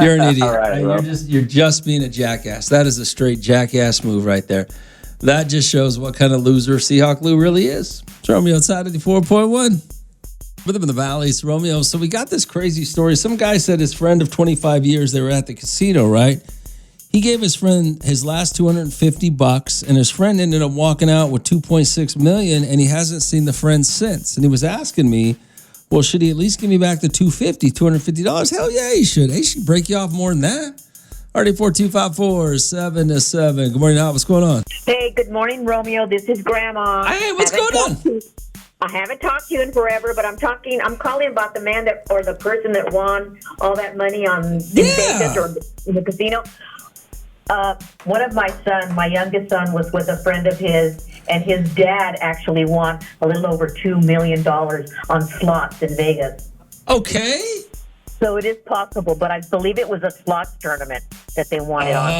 A: You're an idiot.
K: All right,
A: you're just being a jackass. That is a straight jackass move right there. That just shows what kind of loser Seahawk Lou really is. It's Romeo outside of the 4.1. With him in the valley, it's Romeo. So we got this crazy story. Some guy said his friend of 25 years, they were at the casino, right? He gave his friend his last $250, and his friend ended up walking out with $2.6 million, and he hasn't seen the friend since. And he was asking me, well, should he at least give me back the $250? Hell yeah, he should. He should break you off more than that. RD4254-7-7. Good morning, Al. What's going on?
L: Hey, good morning, Romeo. This is Grandma.
A: Hey, what's going on?
L: I haven't talked to you in forever, but I'm calling about the man or the person that won all that money in Vegas or in the casino. One of my youngest son, was with a friend of his, and his dad actually won a little over $2 million on slots in Vegas.
A: Okay.
L: So it is possible, but I believe it was a slots tournament that they won it on.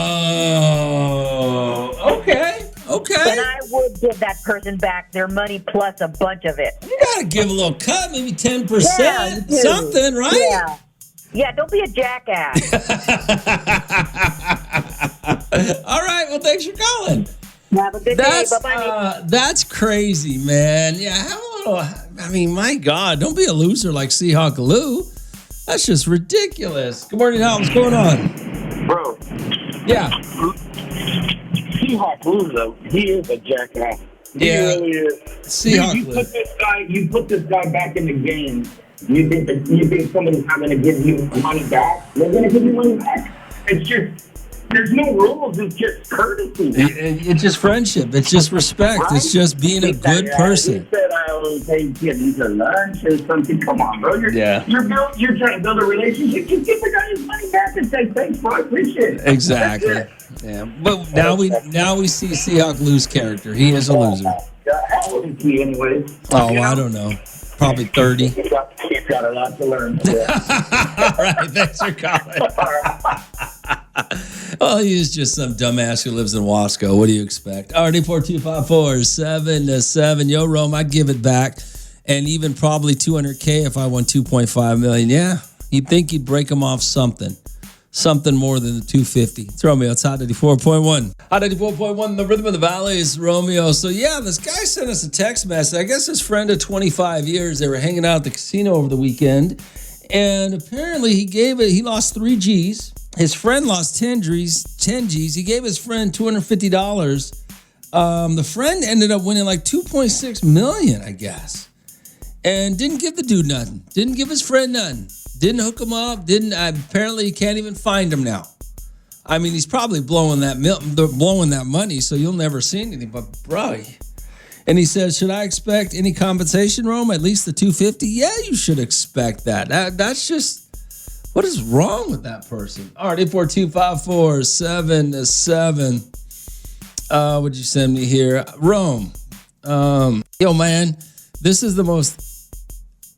A: Oh, okay.
L: And I would give that person back their money plus a bunch of it.
A: You got to give a little cut, maybe 10%, something, right?
L: Yeah, don't be a jackass.
A: All right, well, thanks for calling.
L: Have a good day. Bye-bye.
A: That's crazy, man. Yeah, my God, don't be a loser like Seahawk Lou. That's just ridiculous. Good morning, Hal. What's going on?
I: Bro.
A: Yeah.
I: Seahawk Lou, though, he is a jackass. He really is.
A: Seahawk
I: Lou. You put this guy back in the game. You think somebody's not going to give you money back? They're going to give you money back. It's just,
M: There's no rules. It's just courtesy.
A: It's just friendship. It's just respect.
M: Right?
A: It's just being a good person.
M: He said I always take kids to lunch or something. Come on, bro. You're trying to build a relationship. Just give the guy his money back and say thanks, bro. I appreciate it.
A: Exactly. Yeah. But now we see Seahawk Lou's character. He is a loser.
M: How old is he anyway?
A: Oh, I don't know. Probably 30.
M: He's got a lot to learn.
A: All right. Thanks for calling. Well, he is just some dumbass who lives in Wasco. What do you expect? All right, 842-547-7. Yo, Rome, I'd give it back. And even probably $200K if I won $2.5 million. Yeah, you'd think you'd break him off something more than the 250. It's Romeo. It's Hot 94.1. Hot 94.1, the rhythm of the valley is Romeo. So, yeah, this guy sent us a text message. I guess his friend of 25 years, they were hanging out at the casino over the weekend. And apparently he lost 3 G's. His friend lost 10 G's. He gave his friend $250. The friend ended up winning like $2.6 million, I guess. And didn't give the dude nothing. Didn't give his friend nothing. Didn't hook him up. Apparently he can't even find him now. I mean, he's probably blowing that money, so you'll never see anything. But bro, and he says, should I expect any compensation, Rome? At least the $250? Yeah, you should expect that. That's just, what is wrong with that person? All right, 842-547-7. What'd you send me here? Rome. Yo, man, this is the most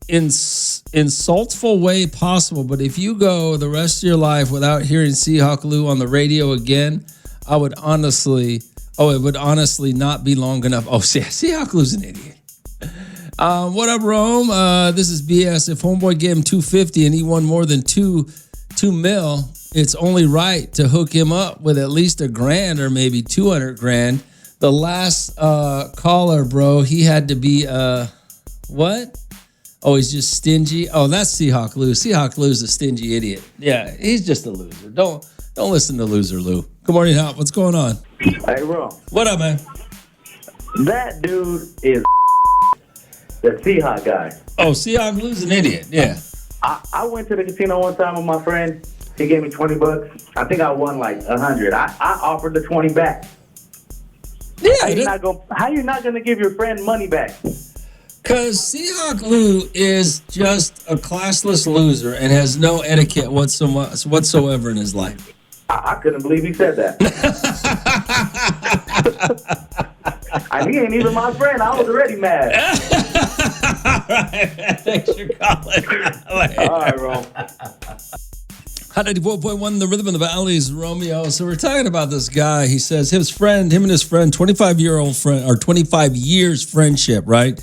A: insultful way possible, but if you go the rest of your life without hearing Seahawk Lou on the radio again, it would honestly not be long enough. Oh, Seahawk Lou's an idiot. What up, Rome? This is BS. If homeboy gave him $250 and he won more than $2 mil, it's only right to hook him up with at least $1,000 or maybe $200,000. The last caller, bro, he had to be what? Oh, he's just stingy. Oh, that's Seahawk Lou. Seahawk Lou's a stingy idiot. Yeah, he's just a loser. Don't listen to Loser Lou. Good morning, Hop. What's going on?
K: Hey, Ron.
A: What up, man?
K: That dude is the Seahawk guy.
A: Oh, Seahawk Lou's an idiot. Yeah.
K: I went to the casino one time with my friend. He gave me $20. I think I won like $100. I offered the $20 back.
A: Yeah.
K: How you not gonna give your friend money back?
A: Because Seahawk Lou is just a classless loser and has no etiquette whatsoever in his life.
K: I couldn't believe he said that. He ain't even my friend. I was already mad.
A: All right, man. Thanks for calling.
K: All right, Ron.
A: Hot 94.1, the rhythm of the valley is Romeo. So we're talking about this guy. He says him and his friend, 25-year-old friend, or 25 years friendship, right?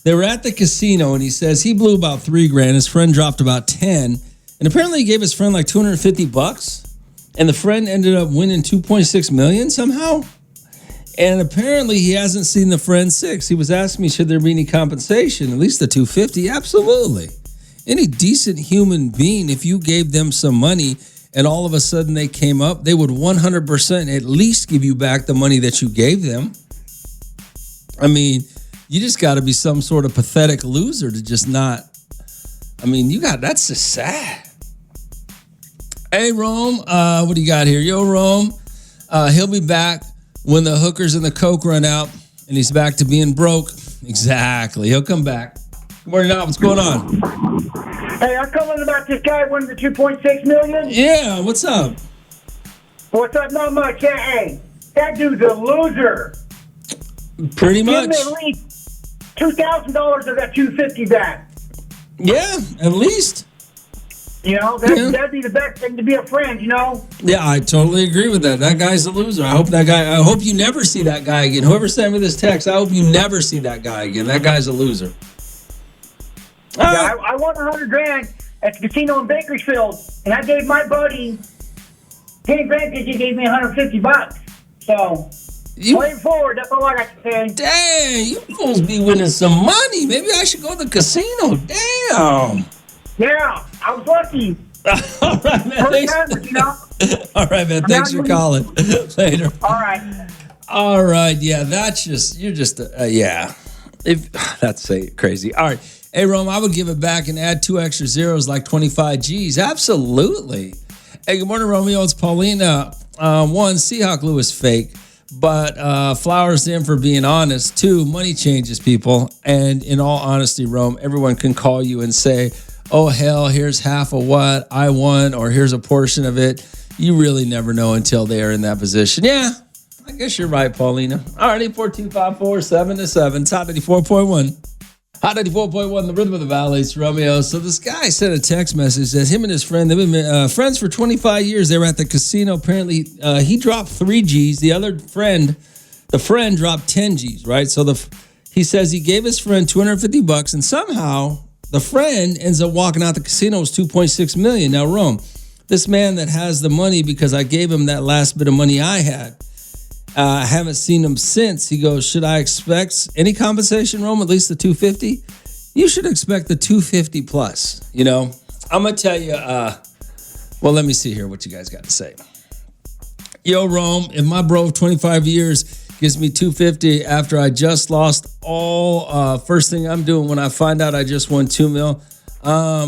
A: They were at the casino, and he says he blew about $3,000. His friend dropped about 10, and apparently he gave his friend like $250, and the friend ended up winning $2.6 million somehow. And apparently he hasn't seen the friend since. He was asking me, should there be any compensation? At least the $250? Absolutely. Any decent human being, if you gave them some money and all of a sudden they came up, they would 100% at least give you back the money that you gave them. I mean, you just got to be some sort of pathetic loser to just not. I mean, that's just sad. Hey, Rome, what do you got here? Yo, Rome, he'll be back when the hookers and the coke run out and he's back to being broke. Exactly. He'll come back. Good morning, Al. What's going on?
M: Hey, I'm calling about this guy winning the $2.6 million.
A: Yeah, what's up?
M: What's up? Not much. Hey, that dude's a loser.
A: Pretty much.
M: Give him at least $2,000 of that $250 back.
A: Yeah, at least.
M: That'd be the best thing to be a friend,
A: Yeah, I totally agree with that. That guy's a loser. I hope you never see that guy again. Whoever sent me this text, I hope you never see that guy again. That guy's a loser.
M: Yeah, I won $100,000 at the casino in Bakersfield, and I gave my buddy $10,000 because he gave me $150. So, play it forward. That's all I got to say.
A: Dang, you fools be winning some money. Maybe I should go to the casino. Damn.
M: Yeah, I was lucky.
A: All right, man. All right, man. Thanks for calling. Later. All right. Yeah, that's just, you're just, yeah. That's crazy. All right. Hey, Rome, I would give it back and add 2 extra zeros like 25 G's. Absolutely. Hey, good morning, Romeo. It's Paulina. One, Seahawk Lou is fake, but flowers to him for being honest. Two, money changes people. And in all honesty, Rome, everyone can call you and say, oh, hell, here's half of what I won, or here's a portion of it. You really never know until they are in that position. Yeah, I guess you're right, Paulina. All right, 842-547-7. It's Hot 94.1. Hot 94.1, the rhythm of the valley. It's Romeo. So this guy sent a text message that him and his friend, they've been friends for 25 years. They were at the casino. Apparently, he dropped 3 G's. The other friend, the friend dropped 10 G's, right? So he says he gave his friend $250, and somehow the friend ends up walking out the casino with $2.6 million. Now, Rome, this man that has the money because I gave him that last bit of money I had, I haven't seen him since. He goes, should I expect any compensation, Rome, at least the $250? You should expect the $250 plus. You know, I'm going to tell you, well, let me see here what you guys got to say. Yo, Rome, if my bro of 25 years gives me $250 after I just lost all, first thing I'm doing when I find out I just won $2 million,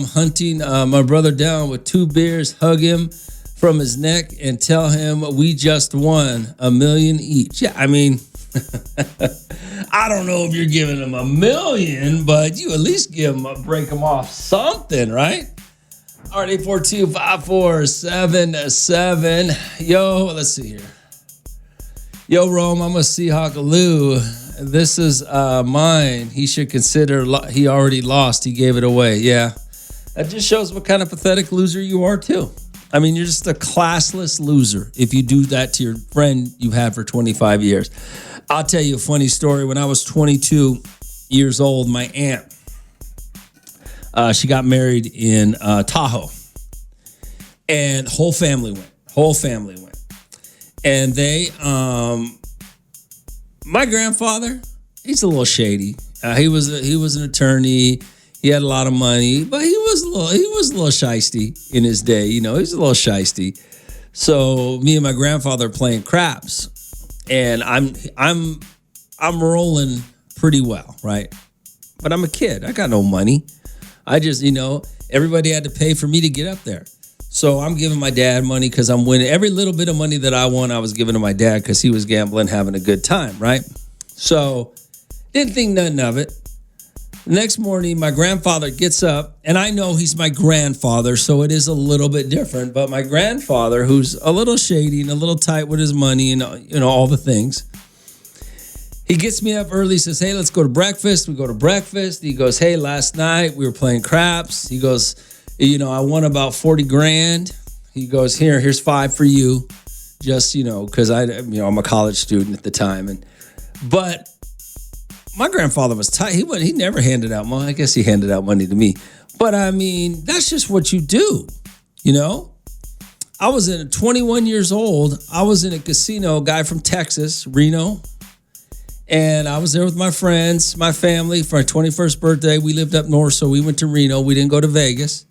A: hunting my brother down with 2 beers, hug him from his neck and tell him we just won $1 million each. Yeah, I mean, I don't know if you're giving him $1 million, but you at least break him off something, right? All right, 842-547-7. Yo, let's see here. Yo, Rome, I'm a Seahawk Lou. This is mine. He should consider he already lost. He gave it away. Yeah. That just shows what kind of pathetic loser you are, too. I mean, you're just a classless loser if you do that to your friend you've had for 25 years. I'll tell you a funny story. When I was 22 years old, my aunt, she got married in Tahoe. And whole family went. And they, my grandfather, he's a little shady. He was an attorney. He had a lot of money, but he was a little shysty in his day. You know, he was a little shysty. So me and my grandfather are playing craps, and I'm rolling pretty well, right? But I'm a kid. I got no money. I just, everybody had to pay for me to get up there. So I'm giving my dad money because I'm winning. Every little bit of money that I won, I was giving to my dad because he was gambling, having a good time, right? So didn't think nothing of it. The next morning, my grandfather gets up, and I know he's my grandfather, so it is a little bit different. But my grandfather, who's a little shady and a little tight with his money and all the things, he gets me up early, says, hey, let's go to breakfast. We go to breakfast. He goes, hey, last night we were playing craps. He goes, I won about 40 grand. He goes, here's 5 for you. Just, because I'm a college student at the time. But my grandfather was tight. He never handed out money. I guess he handed out money to me. But I mean, that's just what you do, I was 21 years old. I was in a casino, a guy from Texas, Reno. And I was there with my friends, my family for my 21st birthday. We lived up north, so we went to Reno. We didn't go to Vegas.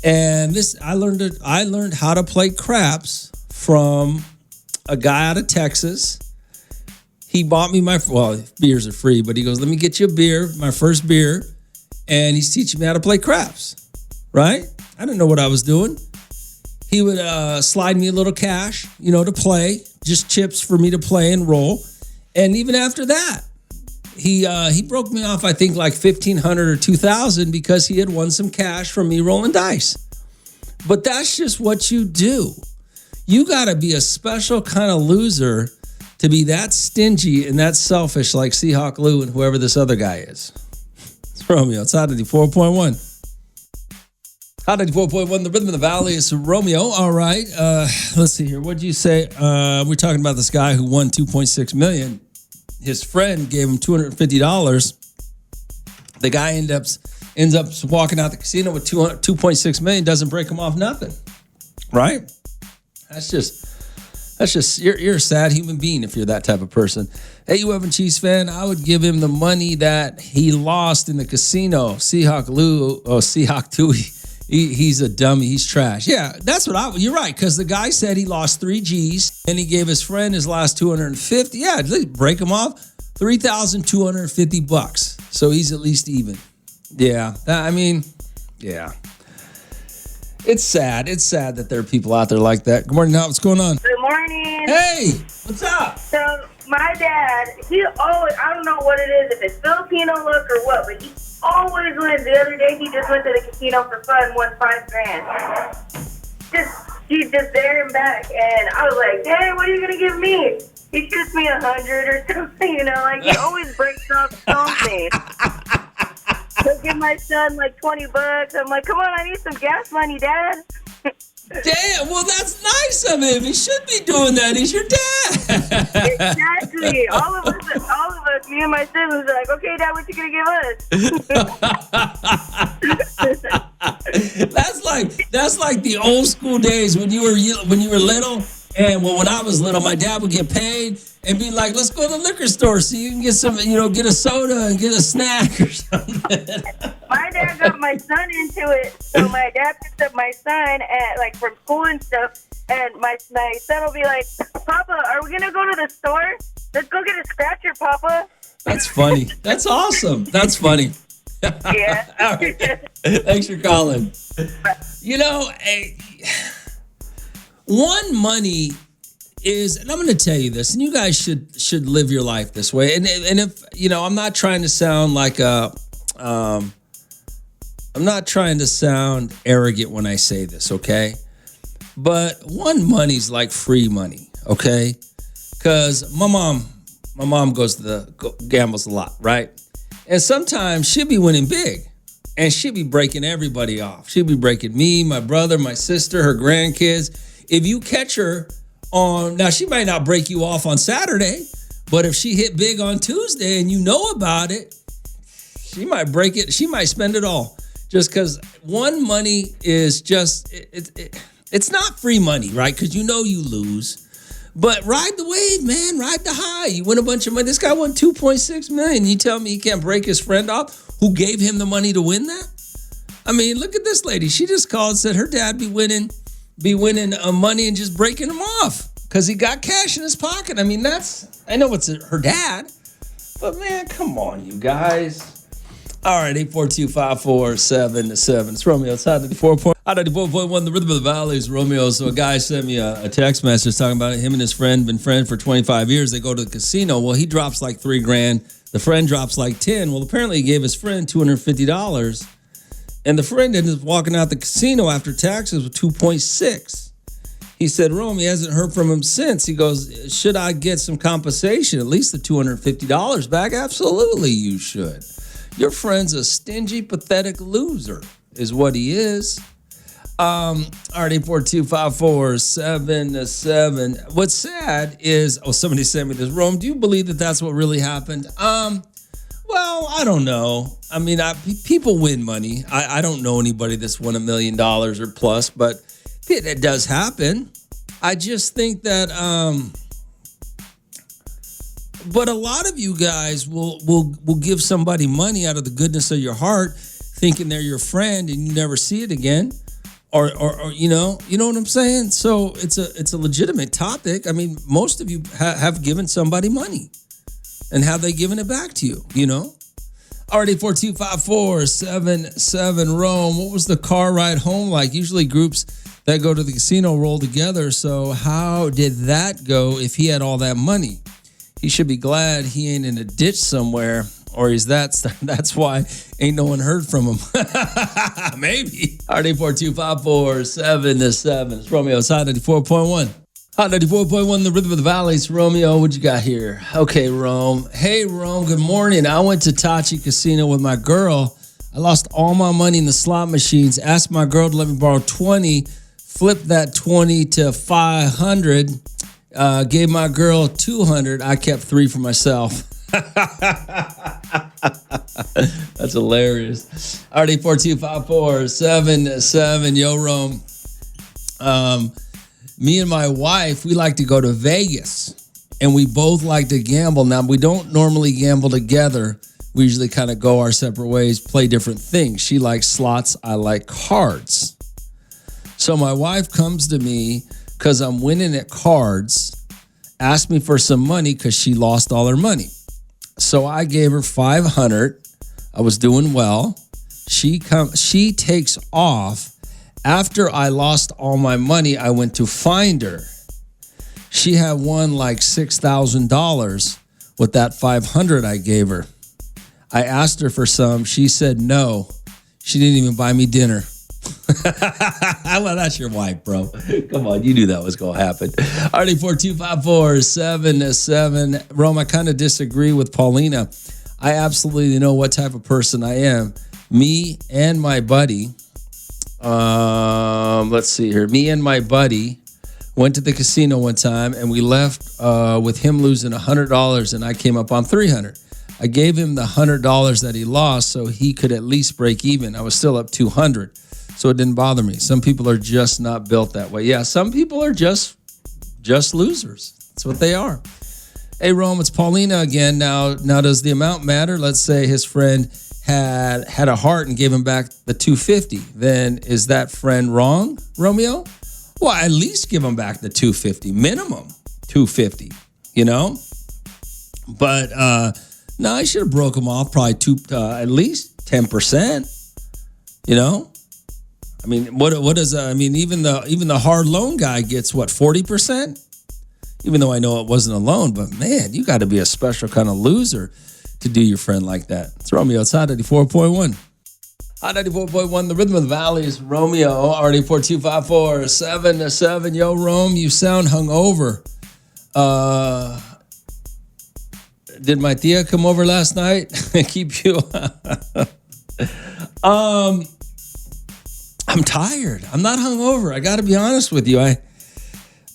A: And I learned how to play craps from a guy out of Texas. He bought me beers are free, but he goes, let me get you a beer, my first beer. And he's teaching me how to play craps, right? I didn't know what I was doing. He would slide me a little cash, to play, just chips for me to play and roll. And even after that, he broke me off, I think, like $1,500 or $2,000 because he had won some cash from me rolling dice. But that's just what you do. You got to be a special kind of loser to be that stingy and that selfish like Seahawk Lou and whoever this other guy is. It's Romeo. It's Hot 94.1. Hot 94.1, the rhythm of the valley is Romeo. All right. Let's see here. What'd you say? We're talking about this guy who won $2.6 million. His friend gave him $250. The guy ends up walking out the casino with $2.6 million. Doesn't break him off nothing. Right? That's just you're a sad human being if you're that type of person. Hey, you Evan Chiefs fan, I would give him the money that he lost in the casino. Seahawk Lou, Seahawk Tui. He's a dummy. He's trash. Yeah, that's what you're right, because the guy said he lost 3 G's and he gave his friend his last $250. Yeah, break him off, $3,250. So he's at least even. Yeah, yeah. It's sad. It's sad that there are people out there like that. Good morning, now. What's going on?
C: Good morning. morning.
A: Hey, what's up?
C: So my dad, he always, I don't know what it is, if it's Filipino look or what, but he always wins. The other day, he just went to the casino for fun, won $5,000. He's just there and back, and I was like, "Hey, what are you gonna give me?" He shoots me 100 or something, you know, like he always breaks up something. He'll give my son like $20. I'm like, "Come on, I need some gas money, Dad."
A: Damn, well, that's nice of him. He should be doing that. He's your dad.
C: Exactly. All of us, me and my siblings are like, "Okay, Dad, what you gonna give us?"
A: That's like the old school days when you were little. And when I was little, my dad would get paid and be like, "Let's go to the liquor store so you can get some, get a soda and get a snack or something."
C: My dad got my son into it. So my dad picked up my son at from school and stuff. And my son will be like, "Papa, are we going to go to the store? Let's go get a scratcher, Papa."
A: That's funny. That's awesome. That's funny.
C: Yeah.
A: All right. Thanks for calling. One money is, and I'm going to tell you this, and you guys should live your life this way. And if I'm not trying to sound like I'm not trying to sound arrogant when I say this, okay? But one money's like free money, okay? Because my mom goes to gambles a lot, right? And sometimes she'll be winning big, and she'll be breaking everybody off. She'll be breaking me, my brother, my sister, her grandkids. If you catch her now she might not break you off on Saturday, but if she hit big on Tuesday and you know about it, she might break it. She might spend it all just because one money is just, it's not free money, right? Because you lose. But ride the wave, man. Ride the high. You win a bunch of money. This guy won $2.6 million. You tell me he can't break his friend off who gave him the money to win that? I mean, look at this lady. She just called and said her dad be winning money and just breaking him off because he got cash in his pocket. I mean, I know it's her dad, but man, come on, you guys. All right, 842-547-7. It's Romeo. It's Hot 94.1, the rhythm of the valley is Romeo. So a guy sent me a text message talking about him and his friend, been friends for 25 years. They go to the casino. Well, he drops like $3,000. The friend drops like 10. Well, apparently he gave his friend $250. And the friend ended up walking out the casino after taxes with 2.6. He said, Rome, he hasn't heard from him since. He goes, should I get some compensation? At least the $250 back? Absolutely, you should. Your friend's a stingy, pathetic loser, is what he is. All right, 842-547-7. What's sad is, somebody sent me this. Rome, do you believe that that's what really happened? Well, I don't know. I mean, people win money. I don't know anybody that's won $1 million or plus, but it does happen. I just think that, but a lot of you guys will give somebody money out of the goodness of your heart, thinking they're your friend, and you never see it again, or you know what I'm saying. So it's a legitimate topic. I mean, most of you have given somebody money. And have they given it back to you, Already 425-477 Rome. What was the car ride home like? Usually groups that go to the casino roll together. So how did that go if he had all that money? He should be glad he ain't in a ditch somewhere, or that's why ain't no one heard from him. Maybe. Already 425-477. It's Romeo. It's Hot 94.1. Hot 94.1, the rhythm of the valleys. Romeo, what you got here? Okay, Rome. Hey, Rome, good morning. I went to Tachi Casino with my girl. I lost all my money in the slot machines. Asked my girl to let me borrow 20. Flipped that 20 to 500. Gave my girl 200. I kept 3 for myself. That's hilarious. Already 425-477. Yo, Rome. Me and my wife, we like to go to Vegas, and we both like to gamble. Now, we don't normally gamble together. We usually kind of go our separate ways, play different things. She likes slots. I like cards. So my wife comes to me because I'm winning at cards, asked me for some money because she lost all her money. So I gave her $500. I was doing well. She takes off. After I lost all my money, I went to find her. She had won like $6,000 with that $500 I gave her. I asked her for some. She said no. She didn't even buy me dinner. Well, that's your wife, bro. Come on, you knew that was going to happen. RD4254777. Rome, I kind of disagree with Paulina. I absolutely know what type of person I am. Me and my buddy, let's see here. Me and my buddy went to the casino one time, and we left with him losing $100, and I came up on $300. I gave him the $100 that he lost so he could at least break even. I was still up $200. So it didn't bother me. Some people are just not built that way. Yeah, some people are just losers. That's what they are. Hey, Rome, it's Paulina again. Now, does the amount matter? Let's say his friend had a heart and gave him back the $250. Then is that friend wrong, Romeo? Well, at least give him back the $250. Minimum $250, you know? But no, I should have broke him off probably at least 10%, you know? I mean, what is I mean, even the hard loan guy gets what, 40%? Even though I know it wasn't a loan, but man, you got to be a special kind of loser to do your friend like that. It's Romeo. It's Hot 94.1. Hot 94.1, the rhythm of the valley is Romeo. RD4254777. Yo, Rome, you sound hungover. Did my tia come over last night and keep you? I'm tired. I'm not hungover. I got to be honest with you. I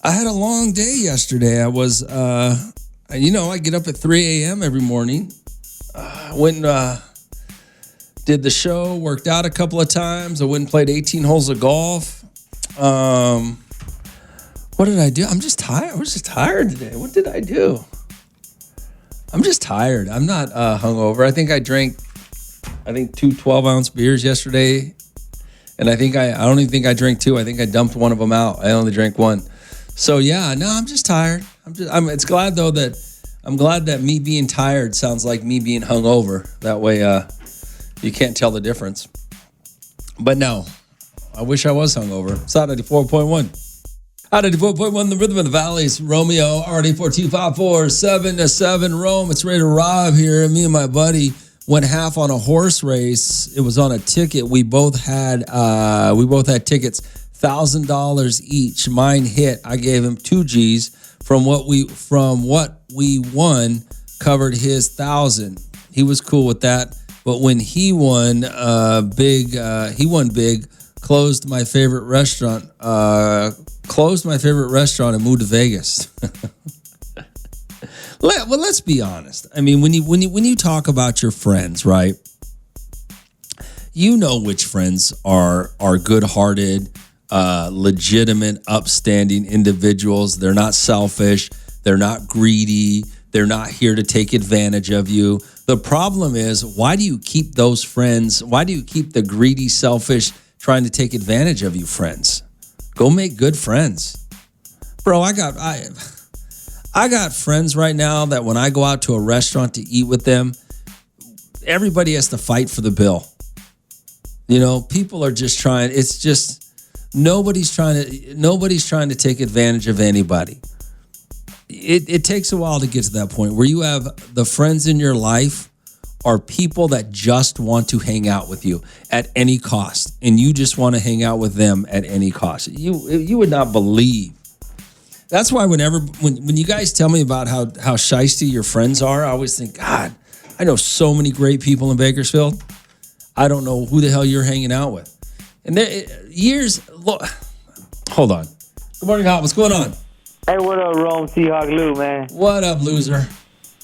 A: had a long day yesterday. I was, I get up at 3 a.m. every morning. Went and did the show, worked out a couple of times. I went and played 18 holes of golf. What did I do? I'm just tired. I was just tired today. What did I do? I'm just tired. I'm not hungover. I think I drank, two 12-ounce beers yesterday. And I don't even think I drank two. I think I dumped one of them out. I only drank one. So yeah, no, I'm just tired. I'm glad that me being tired sounds like me being hungover. That way, you can't tell the difference. But no, I wish I was hungover. It's Hot 94.1. Hot 94.1, the rhythm of the valleys. Romeo, RD4254777. Rome, it's Raider Rob here. Me and my buddy went half on a horse race. It was on a ticket. We both had tickets, $1,000 each. Mine hit. I gave him 2 G's from what we won covered his 1,000. He was cool with that. But when he won big. Closed my favorite restaurant. And moved to Vegas. Well, let's be honest. I mean, when you talk about your friends, right? You know which friends are good-hearted, legitimate, upstanding individuals. They're not selfish. They're not greedy. They're not here to take advantage of you. The problem is, why do you keep those friends? Why do you keep the greedy, selfish, trying to take advantage of you friends? Go make good friends. Bro, I got friends right now that when I go out to a restaurant to eat with them, everybody has to fight for the bill. You know, people are just trying, it's just, nobody's trying to take advantage of anybody. It takes a while to get to that point where you have the friends in your life are people that just want to hang out with you at any cost, and you just want to hang out with them at any cost. You would not believe. That's why when you guys tell me about how shiesty your friends are, I always think, God, I know so many great people in Bakersfield. I don't know who the hell you're hanging out with. And hold on. Good morning, Hot. What's going on?
K: Hey, what up, Rome? Seahawk Lou, man.
A: What up, loser?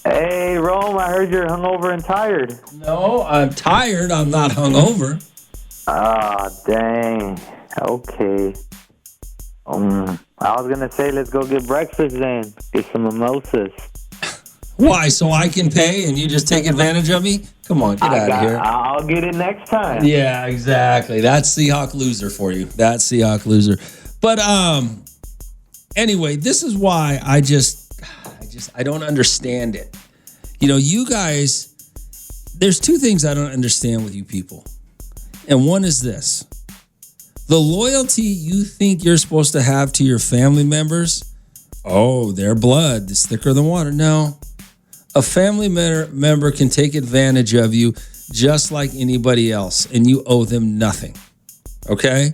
K: Hey, Rome, I heard you're hungover and tired.
A: No, I'm tired. I'm not hungover.
K: Ah, dang. Okay. I was going to say, let's go get breakfast then. Get some mimosas.
A: Why? So I can pay and you just take advantage of me? Come on, get out of here.
K: I'll get it next time.
A: Yeah, exactly. That's Seahawk loser for you. That's Seahawk loser. But anyway, this is why I don't understand it. You know, you guys, there's 2 things I don't understand with you people. And one is this. The loyalty you think you're supposed to have to your family members Oh, their blood is thicker than water. No. A family member can take advantage of you just like anybody else, and you owe them nothing. Okay?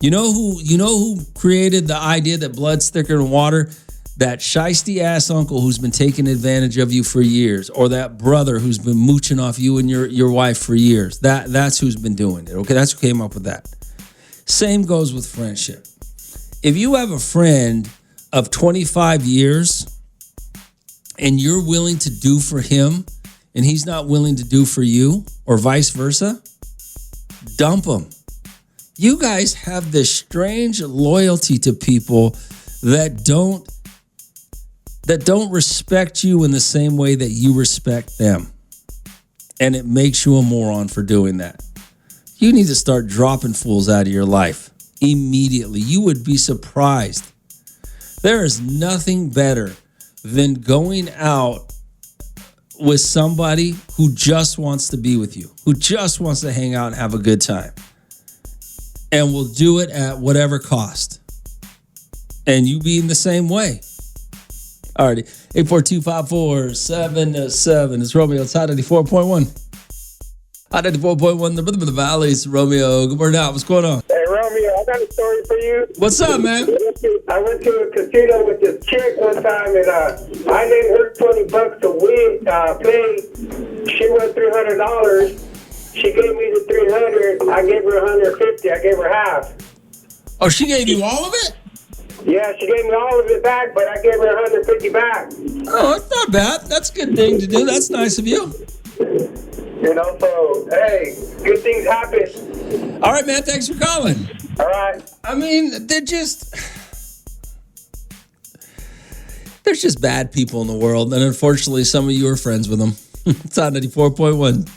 A: You know who created the idea that blood's thicker than water? That shiesty ass uncle who's been taking advantage of you for years, or that brother who's been mooching off you and your wife for years. That's who's been doing it. Okay, that's who came up with that. Same goes with friendship. If you have a friend of 25 years and you're willing to do for him and he's not willing to do for you, or vice versa, dump him. You guys have this strange loyalty to people that don't respect you in the same way that you respect them. And it makes you a moron for doing that. You need to start dropping fools out of your life immediately. You would be surprised. There is nothing better than going out with somebody who just wants to be with you, who just wants to hang out and have a good time, and will do it at whatever cost. And you being the same way. Alrighty, 842-547-7. It's Romeo. It's Hot 94.1. Hot 94.1, the rhythm of the valley. It's Romeo. Good morning out. What's going on?
N: Hey, Romeo, I got a story for you.
A: What's up, man?
N: I went to a casino with this chick one time, and I named her $20 to win, play. She won $300. She gave me the $300. I gave her $150. I gave her half.
A: Oh, she gave you all of it?
N: Yeah, she gave me all of it back, but I gave her $150 back.
A: Oh, that's not bad. That's a good thing to do. That's nice of you.
N: You know, so, hey, good things happen.
A: All right, man. Thanks for calling.
N: All right.
A: I mean, there's just bad people in the world, and unfortunately, some of you are friends with them. It's on 94.1.